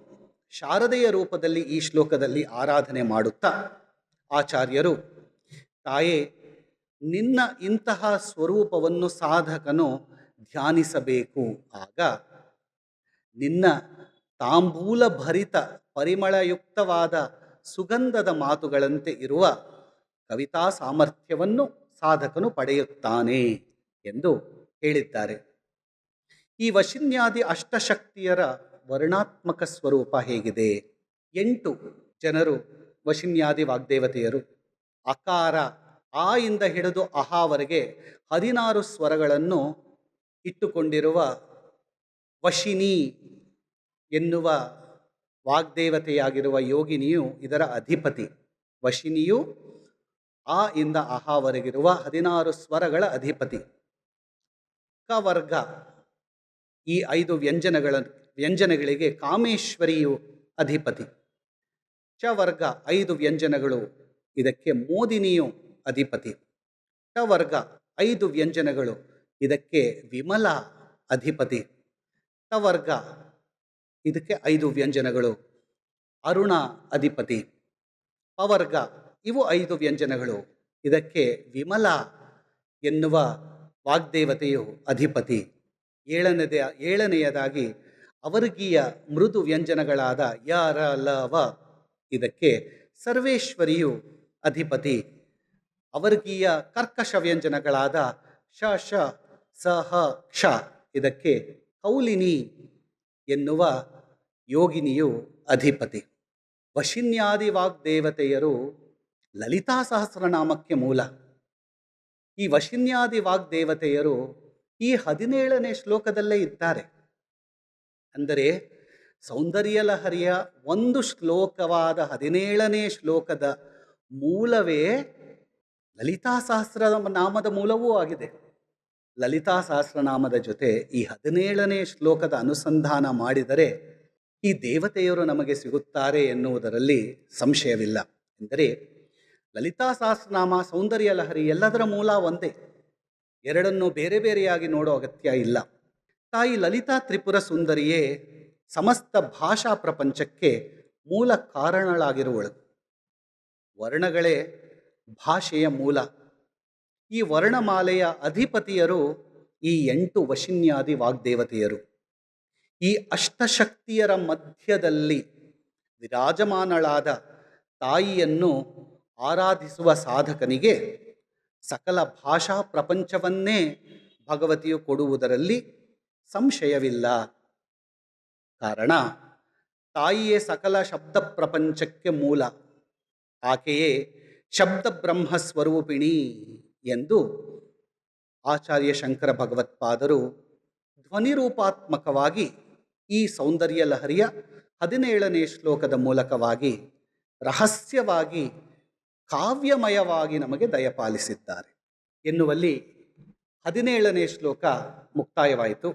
ಶಾರದೆಯ ರೂಪದಲ್ಲಿ ಈ ಶ್ಲೋಕದಲ್ಲಿ ಆರಾಧನೆ ಮಾಡುತ್ತಾ ಆಚಾರ್ಯರು, ತಾಯೇ, ನಿನ್ನ ಇಂತಹ ಸ್ವರೂಪವನ್ನು ಸಾಧಕನು ಧ್ಯಾನಿಸಬೇಕು. ಆಗ ನಿನ್ನ ತಾಂಬೂಲ ಭರಿತ ಪರಿಮಳಯುಕ್ತವಾದ ಸುಗಂಧದ ಮಾತುಗಳಂತೆ ಇರುವ ಕವಿತಾ ಸಾಮರ್ಥ್ಯವನ್ನು ಸಾಧಕನು ಪಡೆಯುತ್ತಾನೆ ಎಂದು ಹೇಳಿದ್ದಾರೆ. ಈ ವಶಿನ್ಯಾದಿ ಅಷ್ಟಶಕ್ತಿಯರ ವರ್ಣಾತ್ಮಕ ಸ್ವರೂಪ ಹೇಗಿದೆ? 8 ಜನರು ವಶಿನ್ಯಾದಿ ವಾಗ್ದೇವತೆಯರು. ಅಕಾರ, ಆ ಇಂದ ಹಿಡಿದು ಅಹಾವರೆಗೆ 16 ಸ್ವರಗಳನ್ನು ಇಟ್ಟುಕೊಂಡಿರುವ ವಶಿನಿ ಎನ್ನುವ ವಾಗ್ದೇವತೆಯಾಗಿರುವ ಯೋಗಿನಿಯು ಇದರ ಅಧಿಪತಿ. ವಶಿನಿಯು ಆ ಇಂದ ಅಹಾವರೆಗಿರುವ 16 ಸ್ವರಗಳ ಅಧಿಪತಿ. ಕವರ್ಗ, ಈ 5 ವ್ಯಂಜನಗಳಿಗೆ ಕಾಮೇಶ್ವರಿಯು ಅಧಿಪತಿ. ಚವರ್ಗ 5 ವ್ಯಂಜನಗಳು, ಇದಕ್ಕೆ ಮೋದಿನಿಯು ಅಧಿಪತಿ. ಟವರ್ಗ 5 ವ್ಯಂಜನಗಳು, ಇದಕ್ಕೆ ವಿಮಲ ಅಧಿಪತಿ. ಟವರ್ಗ ಇದಕ್ಕೆ 5 ವ್ಯಂಜನಗಳು, ಅರುಣ ಅಧಿಪತಿ. ಪವರ್ಗ ಇವು 5 ವ್ಯಂಜನಗಳು, ಇದಕ್ಕೆ ವಿಮಲ ಎನ್ನುವ ವಾಗ್ದೇವತೆಯು ಅಧಿಪತಿ. ಏಳನೆಯದಾಗಿ ಅವರ್ಗೀಯ ಮೃದು ವ್ಯಂಜನಗಳಾದ ಯ ರ ಲ ವ, ಇದಕ್ಕೆ ಸರ್ವೇಶ್ವರಿಯು ಅಧಿಪತಿ. ಅವರ್ಗೀಯ ಕರ್ಕಶ ವ್ಯಂಜನಗಳಾದ ಶ ಶ ಸ ಹ ಕ್ಷ, ಇದಕ್ಕೆ ಕೌಲಿನಿ ಎನ್ನುವ ಯೋಗಿನಿಯು ಅಧಿಪತಿ. ವಶಿನ್ಯಾದಿ ವಾಗ್ದೇವತೆಯರು ಲಲಿತಾ ಸಹಸ್ರನಾಮಕ್ಕೆ ಮೂಲ. ಈ ವಶಿನ್ಯಾದಿ ವಾಗ್ದೇವತೆಯರು ಈ 17ನೇ ಶ್ಲೋಕದಲ್ಲೇ ಇದ್ದಾರೆ. ಅಂದರೆ ಸೌಂದರ್ಯ ಲಹರಿಯ ಒಂದು ಶ್ಲೋಕವಾದ 17ನೇ ಶ್ಲೋಕದ ಮೂಲವೇ ಲಲಿತಾ ಸಹಸ್ರನಾಮದ ಮೂಲವೂ ಆಗಿದೆ. ಲಲಿತಾ ಸಹಸ್ರನಾಮದ ಜೊತೆ ಈ 17ನೇ ಶ್ಲೋಕದ ಅನುಸಂಧಾನ ಮಾಡಿದರೆ ಈ ದೇವತೆಯರು ನಮಗೆ ಸಿಗುತ್ತಾರೆ ಎನ್ನುವುದರಲ್ಲಿ ಸಂಶಯವಿಲ್ಲ. ಎಂದರೆ ಲಲಿತಾ ಸಹಸ್ರನಾಮ, ಸೌಂದರ್ಯ ಲಹರಿ ಎಲ್ಲದರ ಮೂಲ ಒಂದೇ. ಎರಡನ್ನು ಬೇರೆ ಬೇರೆಯಾಗಿ ನೋಡೋ ಅಗತ್ಯ ಇಲ್ಲ. ತಾಯಿ ಲಲಿತಾ ತ್ರಿಪುರ ಸುಂದರಿಯೇ ಸಮಸ್ತ ಭಾಷಾ ಪ್ರಪಂಚಕ್ಕೆ ಮೂಲ ಕಾರಣಳಾಗಿರುವಳು. ವರ್ಣಗಳೇ ಭಾಷೆಯ ಮೂಲ. ಈ ವರ್ಣಮಾಲೆಯ ಅಧಿಪತಿಯರು ಈ 8 ವಶಿನ್ಯಾದಿ ವಾಗ್ದೇವತೆಯರು. ಈ ಅಷ್ಟಶಕ್ತಿಯರ ಮಧ್ಯದಲ್ಲಿ ವಿರಾಜಮಾನಳಾದ ತಾಯಿಯನ್ನು ಆರಾಧಿಸುವ ಸಾಧಕನಿಗೆ ಸಕಲ ಭಾಷಾ ಪ್ರಪಂಚವನ್ನೇ ಭಗವತಿಯು ಕೊಡುವುದರಲ್ಲಿ ಸಂಶಯವಿಲ್ಲ. ಕಾರಣ ತಾಯಿಯೇ ಸಕಲ ಶಬ್ದ ಪ್ರಪಂಚಕ್ಕೆ ಮೂಲ. ಆಕೆಯೇ ಶಬ್ದ ಬ್ರಹ್ಮ ಸ್ವರೂಪಿಣಿ ಎಂದು ಆಚಾರ್ಯ ಶಂಕರ ಭಗವತ್ಪಾದರು ಧ್ವನಿರೂಪಾತ್ಮಕವಾಗಿ ಈ ಸೌಂದರ್ಯ ಲಹರಿಯ 17ನೇ ಶ್ಲೋಕದ ಮೂಲಕವಾಗಿ ರಹಸ್ಯವಾಗಿ ಕಾವ್ಯಮಯವಾಗಿ ನಮಗೆ ದಯಪಾಲಿಸಿದ್ದಾರೆ ಎನ್ನುವಲ್ಲಿ 17ನೇ ಶ್ಲೋಕ ಮುಕ್ತಾಯವಾಯಿತು.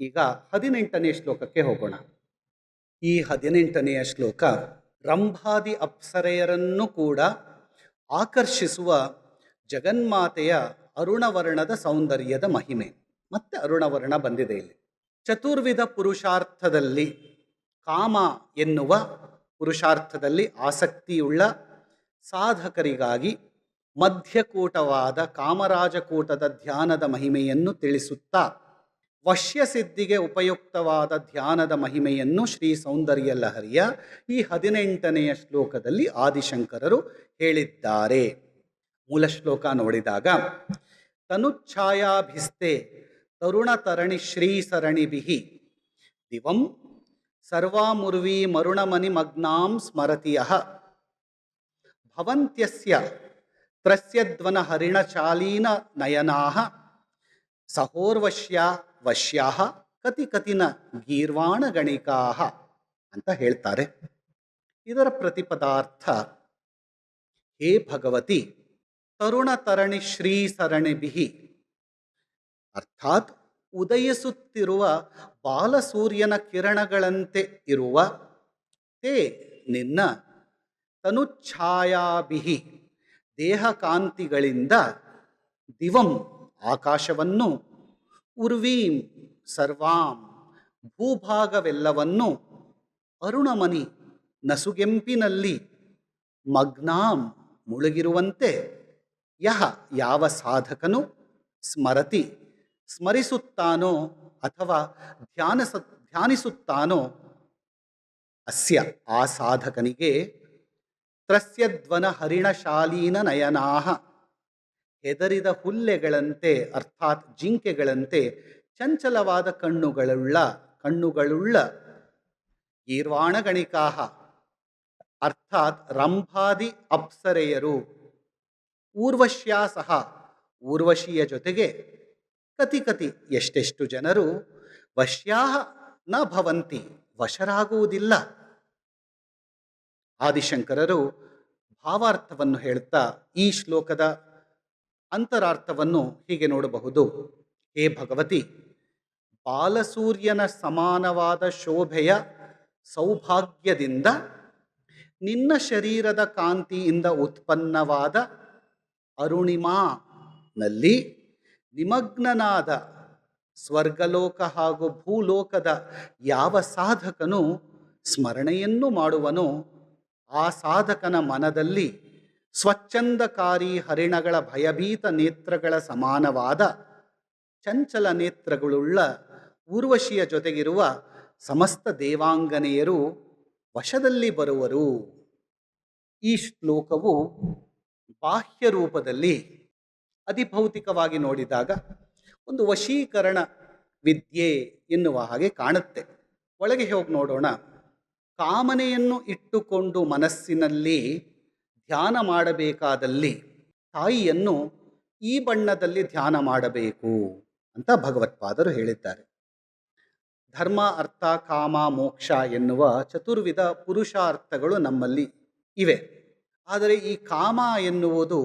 ಈಗ 18ನೇ ಶ್ಲೋಕಕ್ಕೆ ಹೋಗೋಣ. ಈ 18ನೆಯ ಶ್ಲೋಕ ರಂಭಾದಿ ಅಪ್ಸರೆಯರನ್ನು ಕೂಡ ಆಕರ್ಷಿಸುವ ಜಗನ್ಮಾತೆಯ ಅರುಣವರ್ಣದ ಸೌಂದರ್ಯದ ಮಹಿಮೆ. ಮತ್ತೆ ಅರುಣವರ್ಣ ಬಂದಿದೆ ಇಲ್ಲಿ. ಚತುರ್ವಿಧ ಪುರುಷಾರ್ಥದಲ್ಲಿ ಕಾಮ ಎನ್ನುವ ಪುರುಷಾರ್ಥದಲ್ಲಿ ಆಸಕ್ತಿಯುಳ್ಳ ಸಾಧಕರಿಗಾಗಿ ಮಧ್ಯಕೂಟವಾದ ಕಾಮರಾಜಕೂಟದ ಧ್ಯಾನದ ಮಹಿಮೆಯನ್ನು ತಿಳಿಸುತ್ತಾ ವಶ್ಯಸಿದ್ಧಿಗೆ ಉಪಯುಕ್ತವಾದ ಧ್ಯಾನದ ಮಹಿಮೆಯನ್ನು ಶ್ರೀ ಸೌಂದರ್ಯ ಲಹರಿಯ ಈ 18ನೆಯ ಶ್ಲೋಕದಲ್ಲಿ ಆದಿಶಂಕರರು ಹೇಳಿದ್ದಾರೆ. ಮೂಲ ಶ್ಲೋಕ ನೋಡಿದಾಗ ತನುಚ್ಛಾಯಾಭಿಸ್ತೆ ತರುಣತರಣಿ ಶ್ರೀಸರಣಿಭಿಃ ದಿವಂ ಸರ್ವಾಮುರ್ವೀ ಮರುಣಮನಿ ಮಗ್ನಾಂ ಸ್ಮರತಿಯಃ ಭವಂತ್ಯಸ್ಯ ತ್ರಸ್ಯಧ್ವನ ಹರಿಣಚಾಲೀನ ನಯನಾಃ ಸಹೋರ್ವಶ್ಯಾ ವಶ್ಯಾಃ ಕತಿ ಕತಿನ ಗೀರ್ವಾಣ ಗಣಿಕಾಃ ಅಂತ ಹೇಳ್ತಾರೆ. ಇದರ ಪ್ರತಿಪದಾರ್ಥ, ಹೇ ಭಗವತಿ, ತರುಣತರಣಿ ಶ್ರೀಸರಣಿಭಿಃ ಅರ್ಥಾತ್ ಉದಯಿಸುತ್ತಿರುವ ಬಾಲಸೂರ್ಯನ ಕಿರಣಗಳಂತೆ ಇರುವ ತೇ ನಿನ್ನ ತನುಚ್ಛಾಯಾಭಿಃ ದೇಹಕಾಂತಿಗಳಿಂದ ದಿವಂ ಆಕಾಶವನ್ನು ಉರ್ವೀಂ ಸರ್ವಾಂ ಭೂಭಾಗವೆಲ್ಲವನ್ನು ಅರುಣಮನಿ ನಸುಗೆಂಪಿನಲ್ಲಿ ಮಗ್ನಾಂ ಮುಳುಗಿರುವಂತೆ ಯಹ ಯಾವ ಸಾಧಕನು ಸ್ಮರತಿ ಸ್ಮರಿಸುತ್ತಾನೋ ಅಥವಾ ಧ್ಯಾನಿಸುತ್ತಾನೋ ಅಸ್ಯ ಆ ಸಾಧಕನಿಗೆ ತ್ರಸ್ಯಧ್ವನ ಹರಿಣಶಾಲೀನ ನಯನಾಹ ಹೆದರಿದ ಹುಲ್ಲೆಗಳಂತೆ ಅರ್ಥಾತ್ ಜಿಂಕೆಗಳಂತೆ ಚಂಚಲವಾದ ಕಣ್ಣುಗಳುಳ್ಳ ಗೀರ್ವಾಣಗಣಿಕಾಹ ಅರ್ಥಾತ್ ರಂಭಾದಿ ಅಪ್ಸರೆಯರು ಊರ್ವಶ್ಯಾ ಸಹ ಊರ್ವಶಿಯ ಜೊತೆಗೆ ಕತಿ ಕತಿ ಎಷ್ಟೆಷ್ಟು ಜನರು ವಶ್ಯಾ ನ ಭವಂತಿ ವಶರಾಗುವುದಿಲ್ಲ. ಆದಿಶಂಕರರು ಭಾವಾರ್ಥವನ್ನು ಹೇಳುತ್ತಾ ಈ ಶ್ಲೋಕದ ಅಂತರಾರ್ಥವನ್ನು ಹೀಗೆ ನೋಡಬಹುದು. ಹೇ ಭಗವತಿ, ಬಾಲಸೂರ್ಯನ ಸಮಾನವಾದ ಶೋಭೆಯ ಸೌಭಾಗ್ಯದಿಂದ ನಿನ್ನ ಶರೀರದ ಕಾಂತಿಯಿಂದ ಉತ್ಪನ್ನವಾದ ಅರುಣಿಮಾನಲ್ಲಿ ನಿಮಗ್ನನಾದ ಸ್ವರ್ಗಲೋಕ ಹಾಗೂ ಭೂಲೋಕದ ಯಾವ ಸಾಧಕನು ಸ್ಮರಣೆಯನ್ನು ಮಾಡುವನೋ ಆ ಸಾಧಕನ ಮನದಲ್ಲಿ ಸ್ವಚ್ಛಂದಕಾರಿ ಹರಿಣಗಳ ಭಯಭೀತ ನೇತ್ರಗಳ ಸಮಾನವಾದ ಚಂಚಲ ನೇತ್ರಗಳುಳ್ಳ ಊರ್ವಶಿಯ ಜೊತೆಗಿರುವ ಸಮಸ್ತ ದೇವಾಂಗನೆಯರು ವಶದಲ್ಲಿ ಬರುವರು. ಈ ಶ್ಲೋಕವು ಬಾಹ್ಯ ರೂಪದಲ್ಲಿ ಅಧಿಭೌತಿಕವಾಗಿ ನೋಡಿದಾಗ ಒಂದು ವಶೀಕರಣ ವಿದ್ಯೆ ಎನ್ನುವ ಹಾಗೆ ಕಾಣುತ್ತೆ. ಒಳಗೆ ಹೋಗಿ ನೋಡೋಣ. ಕಾಮನೆಯನ್ನು ಇಟ್ಟುಕೊಂಡು ಮನಸ್ಸಿನಲ್ಲಿ ಧ್ಯಾನ ಮಾಡಬೇಕಾದಲ್ಲಿ ತಾಯಿಯನ್ನು ಈ ಬಣ್ಣದಲ್ಲಿ ಧ್ಯಾನ ಮಾಡಬೇಕು ಅಂತ ಭಗವತ್ಪಾದರು ಹೇಳಿದ್ದಾರೆ. ಧರ್ಮ, ಅರ್ಥ, ಕಾಮ, ಮೋಕ್ಷ ಎನ್ನುವ ಚತುರ್ವಿಧ ಪುರುಷಾರ್ಥಗಳು ನಮ್ಮಲ್ಲಿ ಇವೆ. ಆದರೆ ಈ ಕಾಮ ಎನ್ನುವುದು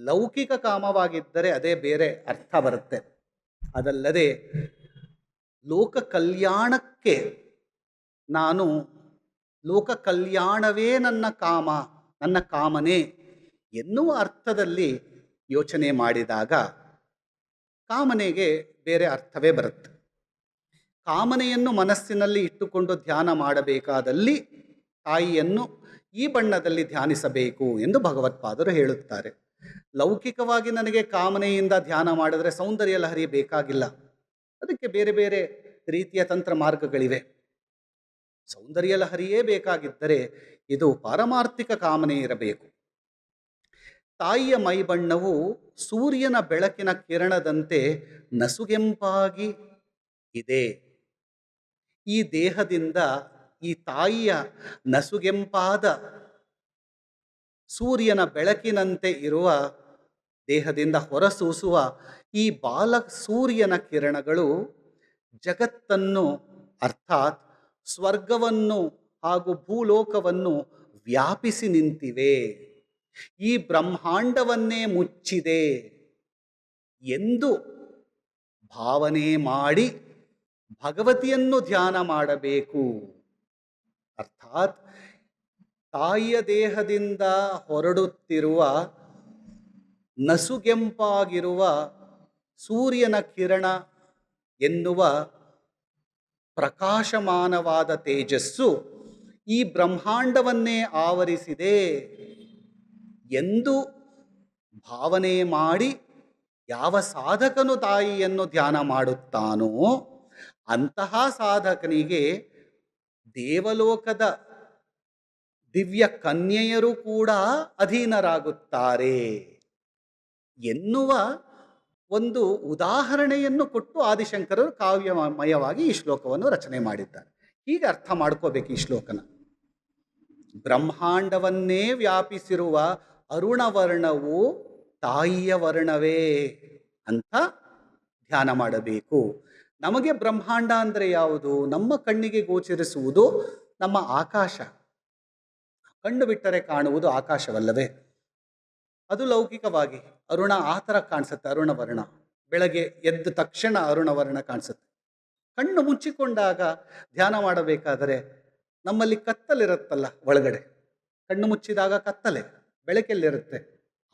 ಲೌಕಿಕ ಕಾಮವಾಗಿದ್ದರೆ ಅದೇ ಬೇರೆ ಅರ್ಥ ಬರುತ್ತೆ. ಅದಲ್ಲದೆ ಲೋಕ ಕಲ್ಯಾಣಕ್ಕೆ ನಾನು ಲೋಕ ಕಲ್ಯಾಣವೇ ನನ್ನ ಕಾಮ, ನನ್ನ ಕಾಮನೆ ಎನ್ನುವ ಅರ್ಥದಲ್ಲಿ ಯೋಚನೆ ಮಾಡಿದಾಗ ಕಾಮನೆಗೆ ಬೇರೆ ಅರ್ಥವೇ ಬರುತ್ತೆ. ಕಾಮನೆಯನ್ನು ಮನಸ್ಸಿನಲ್ಲಿ ಇಟ್ಟುಕೊಂಡು ಧ್ಯಾನ ಮಾಡಬೇಕಾದಲ್ಲಿ ತಾಯಿಯನ್ನು ಈ ಬಣ್ಣದಲ್ಲಿ ಧ್ಯಾನಿಸಬೇಕು ಎಂದು ಭಗವತ್ಪಾದರು ಹೇಳುತ್ತಾರೆ. ಲೌಕಿಕವಾಗಿ ನನಗೆ ಕಾಮನೆಯಿಂದ ಧ್ಯಾನ ಮಾಡಿದರೆ ಸೌಂದರ್ಯ ಲಹರಿ ಬೇಕಾಗಿಲ್ಲ. ಅದಕ್ಕೆ ಬೇರೆ ಬೇರೆ ರೀತಿಯ ತಂತ್ರ ಮಾರ್ಗಗಳಿವೆ. ಸೌಂದರ್ಯ ಲಹರಿಯೇ ಬೇಕಾಗಿದ್ದರೆ ಇದು ಪಾರಮಾರ್ಥಿಕ ಕಾಮನೆ ಇರಬೇಕು. ತಾಯಿಯ ಮೈಬಣ್ಣವು ಸೂರ್ಯನ ಬೆಳಕಿನ ಕಿರಣದಂತೆ ನಸುಗೆಂಪಾಗಿ ಇದೆ. ಈ ದೇಹದಿಂದ ಈ ತಾಯಿಯ ನಸುಗೆಂಪಾದ ಸೂರ್ಯನ ಬೆಳಕಿನಂತೆ ಇರುವ ದೇಹದಿಂದ ಹೊರಸೂಸುವ ಈ ಬಾಲ ಸೂರ್ಯನ ಕಿರಣಗಳು ಜಗತ್ತನ್ನು ಅರ್ಥಾತ್ ಸ್ವರ್ಗವನ್ನು ಹಾಗೂ ಭೂಲೋಕವನ್ನು ವ್ಯಾಪಿಸಿ ನಿಂತಿವೆ. ಈ ಬ್ರಹ್ಮಾಂಡವನ್ನೇ ಮುಚ್ಚಿದೆ ಎಂದು ಭಾವನೆ ಮಾಡಿ ಭಗವತಿಯನ್ನು ಧ್ಯಾನ ಮಾಡಬೇಕು. ಅರ್ಥಾತ್ ತಾಯಿಯ ದೇಹದಿಂದ ಹೊರಡುತ್ತಿರುವ ನಸುಗೆಂಪಾಗಿರುವ ಸೂರ್ಯನ ಕಿರಣ ಎನ್ನುವ ಪ್ರಕಾಶಮಾನವಾದ ತೇಜಸ್ಸು ಈ ಬ್ರಹ್ಮಾಂಡವನ್ನೇ ಆವರಿಸಿದೆ ಎಂದು ಭಾವನೆ ಮಾಡಿ ಯಾವ ಸಾಧಕನು ತಾಯಿಯನ್ನು ಧ್ಯಾನ ಮಾಡುತ್ತಾನೋ ಅಂತಹ ಸಾಧಕನಿಗೆ ದೇವಲೋಕದ ದಿವ್ಯ ಕನ್ಯೆಯರು ಕೂಡ ಅಧೀನರಾಗುತ್ತಾರೆ ಎನ್ನುವ ಒಂದು ಉದಾಹರಣೆಯನ್ನು ಕೊಟ್ಟು ಆದಿಶಂಕರರು ಕಾವ್ಯಮಯವಾಗಿ ಈ ಶ್ಲೋಕವನ್ನು ರಚನೆ ಮಾಡಿದ್ದಾರೆ. ಹೀಗೆ ಅರ್ಥ ಮಾಡ್ಕೋಬೇಕು ಈ ಶ್ಲೋಕನ. ಬ್ರಹ್ಮಾಂಡವನ್ನೇ ವ್ಯಾಪಿಸಿರುವ ಅರುಣವರ್ಣವು ತಾಯಿಯ ವರ್ಣವೇ ಅಂತ ಧ್ಯಾನ ಮಾಡಬೇಕು. ನಮಗೆ ಬ್ರಹ್ಮಾಂಡ ಅಂದರೆ ಯಾವುದು? ನಮ್ಮ ಕಣ್ಣಿಗೆ ಗೋಚರಿಸುವುದು ನಮ್ಮ ಆಕಾಶ. ಕಣ್ಣು ಬಿಟ್ಟರೆ ಕಾಣುವುದು ಆಕಾಶವಲ್ಲವೇ? ಅದು ಲೌಕಿಕವಾಗಿ ಅರುಣ ಆ ಥರ ಕಾಣಿಸುತ್ತೆ. ಅರುಣವರ್ಣ ಬೆಳಗ್ಗೆ ಎದ್ದ ತಕ್ಷಣ ಅರುಣವರ್ಣ ಕಾಣಿಸುತ್ತೆ. ಕಣ್ಣು ಮುಚ್ಚಿಕೊಂಡಾಗ ಧ್ಯಾನ ಮಾಡಬೇಕಾದರೆ ನಮ್ಮಲ್ಲಿ ಕತ್ತಲಿರುತ್ತಲ್ಲ ಒಳಗಡೆ, ಕಣ್ಣು ಮುಚ್ಚಿದಾಗ ಕತ್ತಲೆ, ಬೆಳಕೆಲ್ಲಿರುತ್ತೆ?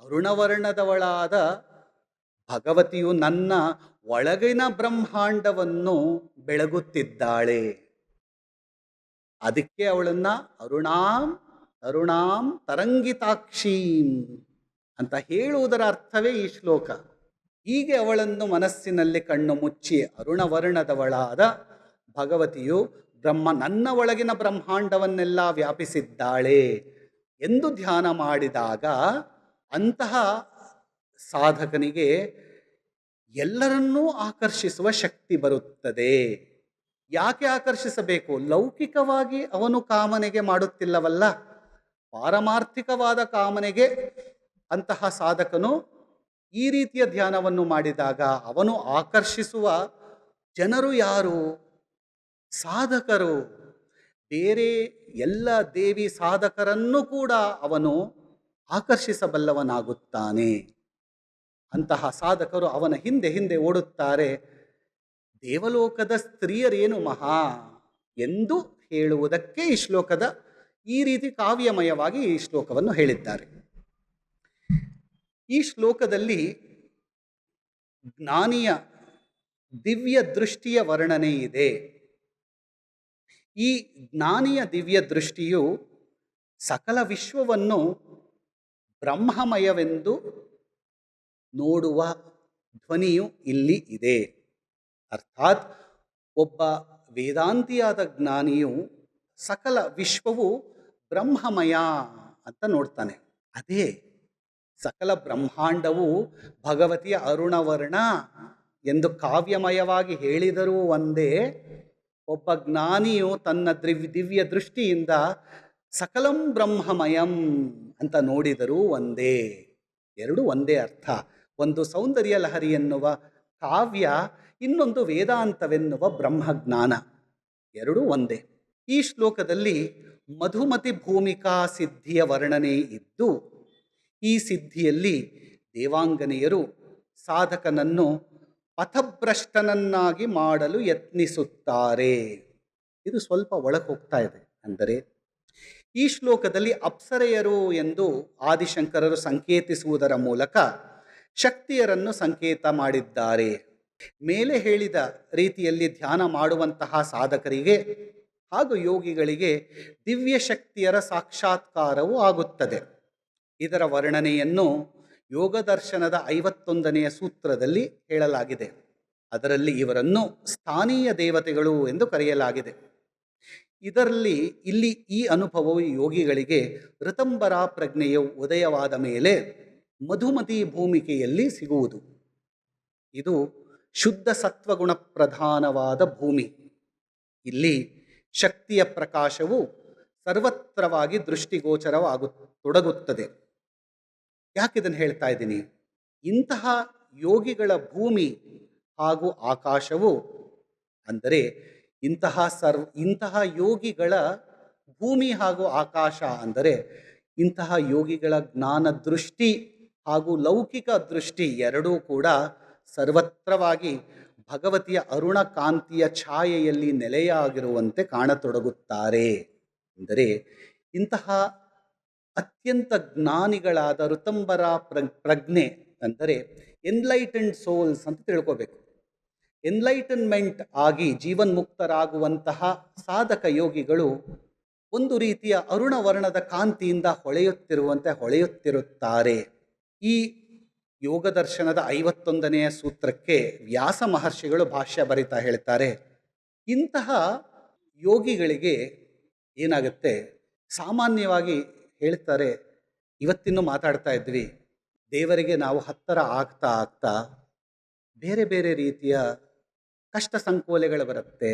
ಅರುಣವರ್ಣದವಳಾದ ಭಗವತಿಯು ನನ್ನ ಒಳಗಿನ ಬ್ರಹ್ಮಾಂಡವನ್ನು ಬೆಳಗುತ್ತಿದ್ದಾಳೆ. ಅದಕ್ಕೆ ಅವಳನ್ನ ಅರುಣಾಂ ತರಂಗಿತಾಕ್ಷೀಂ ಅಂತ ಹೇಳುವುದರ ಅರ್ಥವೇ ಈ ಶ್ಲೋಕ. ಹೀಗೆ ಅವಳನ್ನು ಮನಸ್ಸಿನಲ್ಲಿ ಕಣ್ಣು ಮುಚ್ಚಿ ಅರುಣವರ್ಣದವಳಾದ ಭಗವತಿಯು ನನ್ನ ಒಳಗಿನ ಬ್ರಹ್ಮಾಂಡವನ್ನೆಲ್ಲ ವ್ಯಾಪಿಸಿದ್ದಾಳೆ ಎಂದು ಧ್ಯಾನ ಮಾಡಿದಾಗ ಅಂತಹ ಸಾಧಕನಿಗೆ ಎಲ್ಲರನ್ನೂ ಆಕರ್ಷಿಸುವ ಶಕ್ತಿ ಬರುತ್ತದೆ. ಯಾಕೆ ಆಕರ್ಷಿಸಬೇಕು? ಲೌಕಿಕವಾಗಿ ಅವನು ಕಾಮನೆಗೆ ಮಾಡುತ್ತಿಲ್ಲವಲ್ಲ, ಪಾರಮಾರ್ಥಿಕವಾದ ಕಾಮನೆಗೆ ಅಂತಹ ಸಾಧಕನು ಈ ರೀತಿಯ ಧ್ಯಾನವನ್ನು ಮಾಡಿದಾಗ ಅವನು ಆಕರ್ಷಿಸುವ ಜನರು ಯಾರು? ಸಾಧಕರು. ಬೇರೆ ಎಲ್ಲ ದೇವಿ ಸಾಧಕರನ್ನು ಕೂಡ ಅವನು ಆಕರ್ಷಿಸಬಲ್ಲವನಾಗುತ್ತಾನೆ. ಅಂತಹ ಸಾಧಕರು ಅವನ ಹಿಂದೆ ಹಿಂದೆ ಓಡುತ್ತಾರೆ. ದೇವಲೋಕದ ಸ್ತ್ರೀಯರೇನು ಮಹಾ ಎಂದು ಹೇಳುವುದಕ್ಕೆ ಈ ಶ್ಲೋಕದ ಈ ರೀತಿ ಕಾವ್ಯಮಯವಾಗಿ ಈ ಶ್ಲೋಕವನ್ನು ಹೇಳಿದ್ದಾರೆ. ಈ ಶ್ಲೋಕದಲ್ಲಿ ಜ್ಞಾನಿಯ ದಿವ್ಯ ದೃಷ್ಟಿಯ ವರ್ಣನೆ ಇದೆ. ಈ ಜ್ಞಾನಿಯ ದಿವ್ಯ ದೃಷ್ಟಿಯು ಸಕಲ ವಿಶ್ವವನ್ನು ಬ್ರಹ್ಮಮಯವೆಂದು ನೋಡುವ ಧ್ವನಿಯು ಇಲ್ಲಿ ಇದೆ. ಅರ್ಥಾತ್ ಒಬ್ಬ ವೇದಾಂತಿಯಾದ ಜ್ಞಾನಿಯು ಸಕಲ ವಿಶ್ವವು ಬ್ರಹ್ಮಮಯ ಅಂತ ನೋಡ್ತಾನೆ. ಅದೇ ಸಕಲ ಬ್ರಹ್ಮಾಂಡವು ಭಗವತಿಯ ಅರುಣವರ್ಣ ಎಂದು ಕಾವ್ಯಮಯವಾಗಿ ಹೇಳಿದರೂ ಒಂದೇ, ಒಬ್ಬ ಜ್ಞಾನಿಯು ತನ್ನ ದಿವ್ಯ ದೃಷ್ಟಿಯಿಂದ ಸಕಲಂ ಬ್ರಹ್ಮಮಯಂ ಅಂತ ನೋಡಿದರೂ ಒಂದೇ. ಎರಡು ಒಂದೇ ಅರ್ಥ. ಒಂದು ಸೌಂದರ್ಯ ಲಹರಿ ಎನ್ನುವ ಕಾವ್ಯ, ಇನ್ನೊಂದು ವೇದಾಂತವೆನ್ನುವ ಬ್ರಹ್ಮಜ್ಞಾನ. ಎರಡೂ ಒಂದೇ. ಈ ಶ್ಲೋಕದಲ್ಲಿ ಮಧುಮತಿ ಭೂಮಿಕಾ ಸಿದ್ಧಿಯ ವರ್ಣನೆ ಇದ್ದು, ಈ ಸಿದ್ಧಿಯಲ್ಲಿ ದೇವಾಂಗನೆಯರು ಸಾಧಕನನ್ನು ಪಥಭ್ರಷ್ಟನನ್ನಾಗಿ ಮಾಡಲು ಯತ್ನಿಸುತ್ತಾರೆ. ಇದು ಸ್ವಲ್ಪ ಒಳಗೆ ಹೋಗ್ತಾ ಇದೆ. ಅಂದರೆ ಈ ಶ್ಲೋಕದಲ್ಲಿ ಅಪ್ಸರೆಯರು ಎಂದು ಆದಿಶಂಕರರು ಸಂಕೇತಿಸುವುದರ ಮೂಲಕ ಶಕ್ತಿಯರನ್ನು ಸಂಕೇತ ಮಾಡಿದ್ದಾರೆ. ಮೇಲೆ ಹೇಳಿದ ರೀತಿಯಲ್ಲಿ ಧ್ಯಾನ ಮಾಡುವಂತಹ ಸಾಧಕರಿಗೆ ಹಾಗೂ ಯೋಗಿಗಳಿಗೆ ದಿವ್ಯ ಶಕ್ತಿಯರ ಸಾಕ್ಷಾತ್ಕಾರವೂ ಆಗುತ್ತದೆ. ಇದರ ವರ್ಣನೆಯನ್ನು ಯೋಗದರ್ಶನದ 51ನೆಯ ಸೂತ್ರದಲ್ಲಿ ಹೇಳಲಾಗಿದೆ. ಅದರಲ್ಲಿ ಇವರನ್ನು ಸ್ಥಾನೀಯ ದೇವತೆಗಳು ಎಂದು ಕರೆಯಲಾಗಿದೆ. ಇಲ್ಲಿ ಈ ಅನುಭವವು ಯೋಗಿಗಳಿಗೆ ಋತಂಬರ ಪ್ರಜ್ಞೆಯು ಉದಯವಾದ ಮೇಲೆ ಮಧುಮತಿ ಭೂಮಿಕೆಯಲ್ಲಿ ಸಿಗುವುದು. ಇದು ಶುದ್ಧ ಸತ್ವಗುಣ ಪ್ರಧಾನವಾದ ಭೂಮಿ. ಇಲ್ಲಿ ಶಕ್ತಿಯ ಪ್ರಕಾಶವು ಸರ್ವತ್ರವಾಗಿ ದೃಷ್ಟಿಗೋಚರವಾಗತೊಡಗುತ್ತದೆ. ಯಾಕಿದನ್ನು ಹೇಳ್ತಾ ಇದ್ದೀನಿ? ಇಂತಹ ಯೋಗಿಗಳ ಭೂಮಿ ಹಾಗೂ ಆಕಾಶವು, ಅಂದರೆ ಇಂತಹ ಯೋಗಿಗಳ ಭೂಮಿ ಹಾಗೂ ಆಕಾಶ ಅಂದರೆ ಇಂತಹ ಯೋಗಿಗಳ ಜ್ಞಾನ ದೃಷ್ಟಿ ಹಾಗೂ ಲೌಕಿಕ ದೃಷ್ಟಿ ಎರಡೂ ಕೂಡ ಸರ್ವತ್ರವಾಗಿ ಭಗವತಿಯ ಅರುಣ ಕಾಂತಿಯ ಛಾಯೆಯಲ್ಲಿ ನೆಲೆಯಾಗಿರುವಂತೆ ಕಾಣತೊಡಗುತ್ತಾರೆ. ಅಂದರೆ ಇಂತಹ ಅತ್ಯಂತ ಜ್ಞಾನಿಗಳಾದ ಋತಂಬರ ಪ್ರಜ್ಞೆ ಅಂದರೆ ಎನ್ಲೈಟನ್ಡ್ ಸೋಲ್ಸ್ ಅಂತ ತಿಳ್ಕೋಬೇಕು. ಎನ್ಲೈಟನ್ಮೆಂಟ್ ಆಗಿ ಜೀವನ್ಮುಕ್ತರಾಗುವಂತಹ ಸಾಧಕ ಯೋಗಿಗಳು ಒಂದು ರೀತಿಯ ಅರುಣವರ್ಣದ ಕಾಂತಿಯಿಂದ ಹೊಳೆಯುತ್ತಿರುವಂತೆ ಹೊಳೆಯುತ್ತಿರುತ್ತಾರೆ. ಈ ಯೋಗ ದರ್ಶನದ 51ನೆಯ ಸೂತ್ರಕ್ಕೆ ವ್ಯಾಸ ಮಹರ್ಷಿಗಳು ಭಾಷ್ಯ ಬರಿತಾ ಹೇಳ್ತಾರೆ, ಇಂತಹ ಯೋಗಿಗಳಿಗೆ ಏನಾಗುತ್ತೆ, ಸಾಮಾನ್ಯವಾಗಿ ಹೇಳ್ತಾರೆ, ಇವತ್ತಿನ್ನೂ ಮಾತಾಡ್ತಾ ಇದ್ವಿ, ದೇವರಿಗೆ ನಾವು ಹತ್ತಿರ ಆಗ್ತಾ ಆಗ್ತಾ ಬೇರೆ ಬೇರೆ ರೀತಿಯ ಕಷ್ಟ ಸಂಕೋಲೆಗಳು ಬರುತ್ತೆ,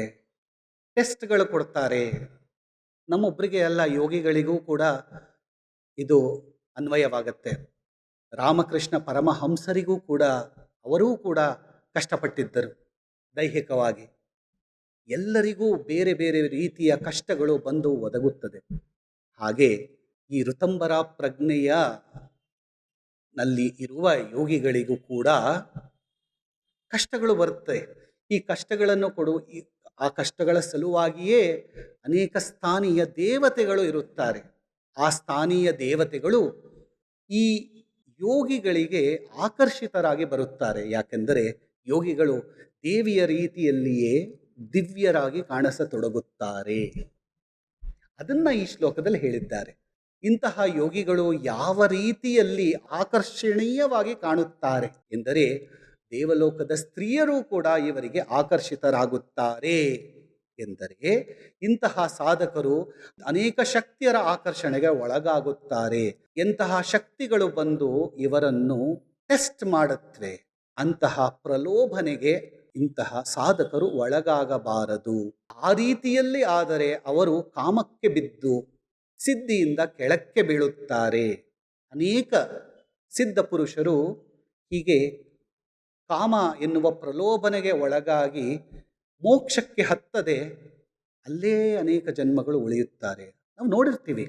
ಟೆಸ್ಟ್ಗಳು ಕೊಡ್ತಾರೆ. ನಮ್ಮೊಬ್ಬರಿಗೆ ಅಲ್ಲ, ಯೋಗಿಗಳಿಗೂ ಕೂಡ ಇದು ಅನ್ವಯವಾಗತ್ತೆ. ರಾಮಕೃಷ್ಣ ಪರಮಹಂಸರಿಗೂ ಕೂಡ, ಅವರೂ ಕೂಡ ಕಷ್ಟಪಟ್ಟಿದ್ದರು ದೈಹಿಕವಾಗಿ. ಎಲ್ಲರಿಗೂ ಬೇರೆ ಬೇರೆ ರೀತಿಯ ಕಷ್ಟಗಳು ಬಂದು ಒದಗುತ್ತದೆ. ಹಾಗೆ ಈ ಋತಂಬರ ಪ್ರಜ್ಞೆಯ ನಲ್ಲಿ ಇರುವ ಯೋಗಿಗಳಿಗೂ ಕೂಡ ಕಷ್ಟಗಳು ಬರುತ್ತೆ. ಈ ಕಷ್ಟಗಳನ್ನು ಆ ಕಷ್ಟಗಳ ಸಲುವಾಗಿಯೇ ಅನೇಕ ಸ್ಥಾನೀಯ ದೇವತೆಗಳು ಇರುತ್ತಾರೆ. ಆ ಸ್ಥಾನೀಯ ದೇವತೆಗಳು ಈ ಯೋಗಿಗಳಿಗೆ ಆಕರ್ಷಿತರಾಗಿ ಬರುತ್ತಾರೆ. ಯಾಕೆಂದರೆ ಯೋಗಿಗಳು ದೇವಿಯ ರೀತಿಯಲ್ಲಿಯೇ ದಿವ್ಯರಾಗಿ ಕಾಣಿಸತೊಡಗುತ್ತಾರೆ. ಅದನ್ನು ಈ ಶ್ಲೋಕದಲ್ಲಿ ಹೇಳಿದ್ದಾರೆ. ಇಂತಹ ಯೋಗಿಗಳು ಯಾವ ರೀತಿಯಲ್ಲಿ ಆಕರ್ಷಣೀಯವಾಗಿ ಕಾಣುತ್ತಾರೆ ಎಂದರೆ, ದೇವಲೋಕದ ಸ್ತ್ರೀಯರೂ ಕೂಡ ಇವರಿಗೆ ಆಕರ್ಷಿತರಾಗುತ್ತಾರೆ. ಎಂದರೆ ಇಂತಹ ಸಾಧಕರು ಅನೇಕ ಶಕ್ತಿಯರ ಆಕರ್ಷಣೆಗೆ ಒಳಗಾಗುತ್ತಾರೆ. ಎಂತಹ ಶಕ್ತಿಗಳು ಬಂದು ಇವರನ್ನು ಟೆಸ್ಟ್ ಮಾಡುತ್ತವೆ. ಅಂತಹ ಪ್ರಲೋಭನೆಗೆ ಇಂತಹ ಸಾಧಕರು ಒಳಗಾಗಬಾರದು. ಆ ರೀತಿಯಲ್ಲಿ ಆದರೆ ಅವರು ಕಾಮಕ್ಕೆ ಬಿದ್ದು ಸಿದ್ಧಿಯಿಂದ ಕೆಳಕ್ಕೆ ಬೀಳುತ್ತಾರೆ. ಅನೇಕ ಸಿದ್ಧ ಪುರುಷರು ಹೀಗೆ ಕಾಮ ಎನ್ನುವ ಪ್ರಲೋಭನೆಗೆ ಒಳಗಾಗಿ ಮೋಕ್ಷಕ್ಕೆ ಹತ್ತದೆ ಅಲ್ಲೇ ಅನೇಕ ಜನ್ಮಗಳು ಉಳಿಯುತ್ತಾರೆ. ನಾವು ನೋಡಿರ್ತೀವಿ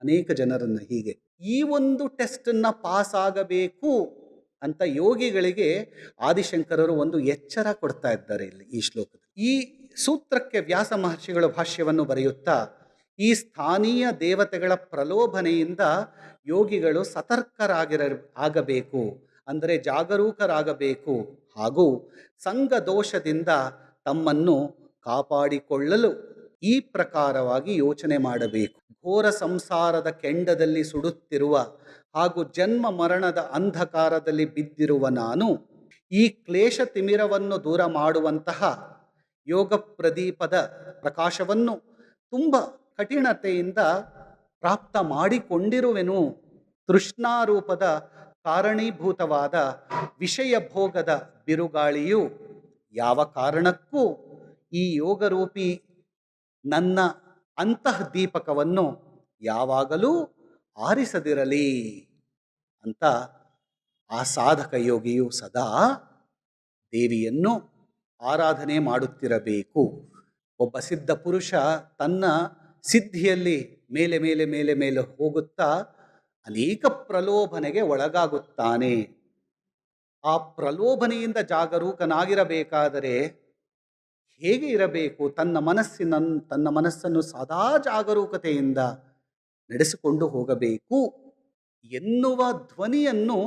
ಅನೇಕ ಜನರನ್ನು ಹೀಗೆ. ಈ ಒಂದು ಟೆಸ್ಟನ್ನು ಪಾಸ್ ಆಗಬೇಕು ಅಂತ ಯೋಗಿಗಳಿಗೆ ಆದಿಶಂಕರರು ಒಂದು ಎಚ್ಚರ ಕೊಡ್ತಾ ಇದ್ದಾರೆ ಇಲ್ಲಿ ಈ ಶ್ಲೋಕದಲ್ಲಿ. ಈ ಸೂತ್ರಕ್ಕೆ ವ್ಯಾಸ ಮಹರ್ಷಿಗಳು ಭಾಷ್ಯವನ್ನು ಬರೆಯುತ್ತಾ, ಈ ಸ್ಥಾನೀಯ ದೇವತೆಗಳ ಪ್ರಲೋಭನೆಯಿಂದ ಯೋಗಿಗಳು ಆಗಬೇಕು, ಅಂದರೆ ಜಾಗರೂಕರಾಗಬೇಕು, ಹಾಗೂ ಸಂಘ ದೋಷದಿಂದ ತಮ್ಮನ್ನು ಕಾಪಾಡಿಕೊಳ್ಳಲು ಈ ಪ್ರಕಾರವಾಗಿ ಯೋಚನೆ ಮಾಡಬೇಕು. ಘೋರ ಸಂಸಾರದ ಕೆಂಡದಲ್ಲಿ ಸುಡುತ್ತಿರುವ ಹಾಗೂ ಜನ್ಮ ಮರಣದ ಅಂಧಕಾರದಲ್ಲಿ ಬಿದ್ದಿರುವ ನಾನು ಈ ಕ್ಲೇಶ ತಿಮಿರವನ್ನು ದೂರ ಮಾಡುವಂತಹ ಯೋಗ ಪ್ರದೀಪದ ಪ್ರಕಾಶವನ್ನು ತುಂಬ ಕಠಿಣತೆಯಿಂದ ಪ್ರಾಪ್ತ ಮಾಡಿಕೊಂಡಿರುವೆನು. ತೃಷ್ಣಾರೂಪದ ಕಾರಣೀಭೂತವಾದ ವಿಷಯ ಭೋಗದ ಬಿರುಗಾಳಿಯು ಯಾವ ಕಾರಣಕ್ಕೂ ಈ ಯೋಗರೂಪಿ ನನ್ನ ಅಂತಃ ದೀಪಕವನ್ನು ಯಾವಾಗಲೂ ಆರಿಸದಿರಲಿ ಅಂತ ಆ ಸಾಧಕ ಯೋಗಿಯು ಸದಾ ದೇವಿಯನ್ನು ಆರಾಧನೆ ಮಾಡುತ್ತಿರಬೇಕು. ಒಬ್ಬ ಸಿದ್ಧ ಪುರುಷ ತನ್ನ ಸಿದ್ಧಿಯಲ್ಲಿ ಮೇಲೆ ಮೇಲೆ ಮೇಲೆ ಮೇಲೆ ಹೋಗುತ್ತಾ ಅನೇಕ ಪ್ರಲೋಭನೆಗೆ ಒಳಗಾಗುತ್ತಾನೆ. ಆ ಪ್ರಲೋಭನೆಯಿಂದ ಜಾಗರೂಕನಾಗಿರಬೇಕಾದರೆ ಹೇಗೆ ಇರಬೇಕು? ತನ್ನ ಮನಸ್ಸನ್ನು ಸದಾ ಜಾಗರೂಕತೆಯಿಂದ ನಡೆಸಿಕೊಂಡು ಹೋಗಬೇಕು ಎನ್ನುವ ಧ್ವನಿಯನ್ನು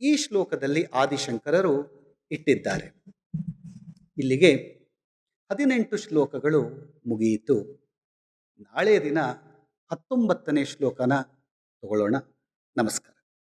ಈ ಶ್ಲೋಕದಲ್ಲಿ ಆದಿಶಂಕರರು ಇಟ್ಟಿದ್ದಾರೆ. ಇಲ್ಲಿಗೆ 18 ಶ್ಲೋಕಗಳು ಮುಗಿಯಿತು. ನಾಳೆ ದಿನ 19ನೇ ಶ್ಲೋಕನ ತಗೊಳ್ಳೋಣ. ನಮಸ್ಕಾರ.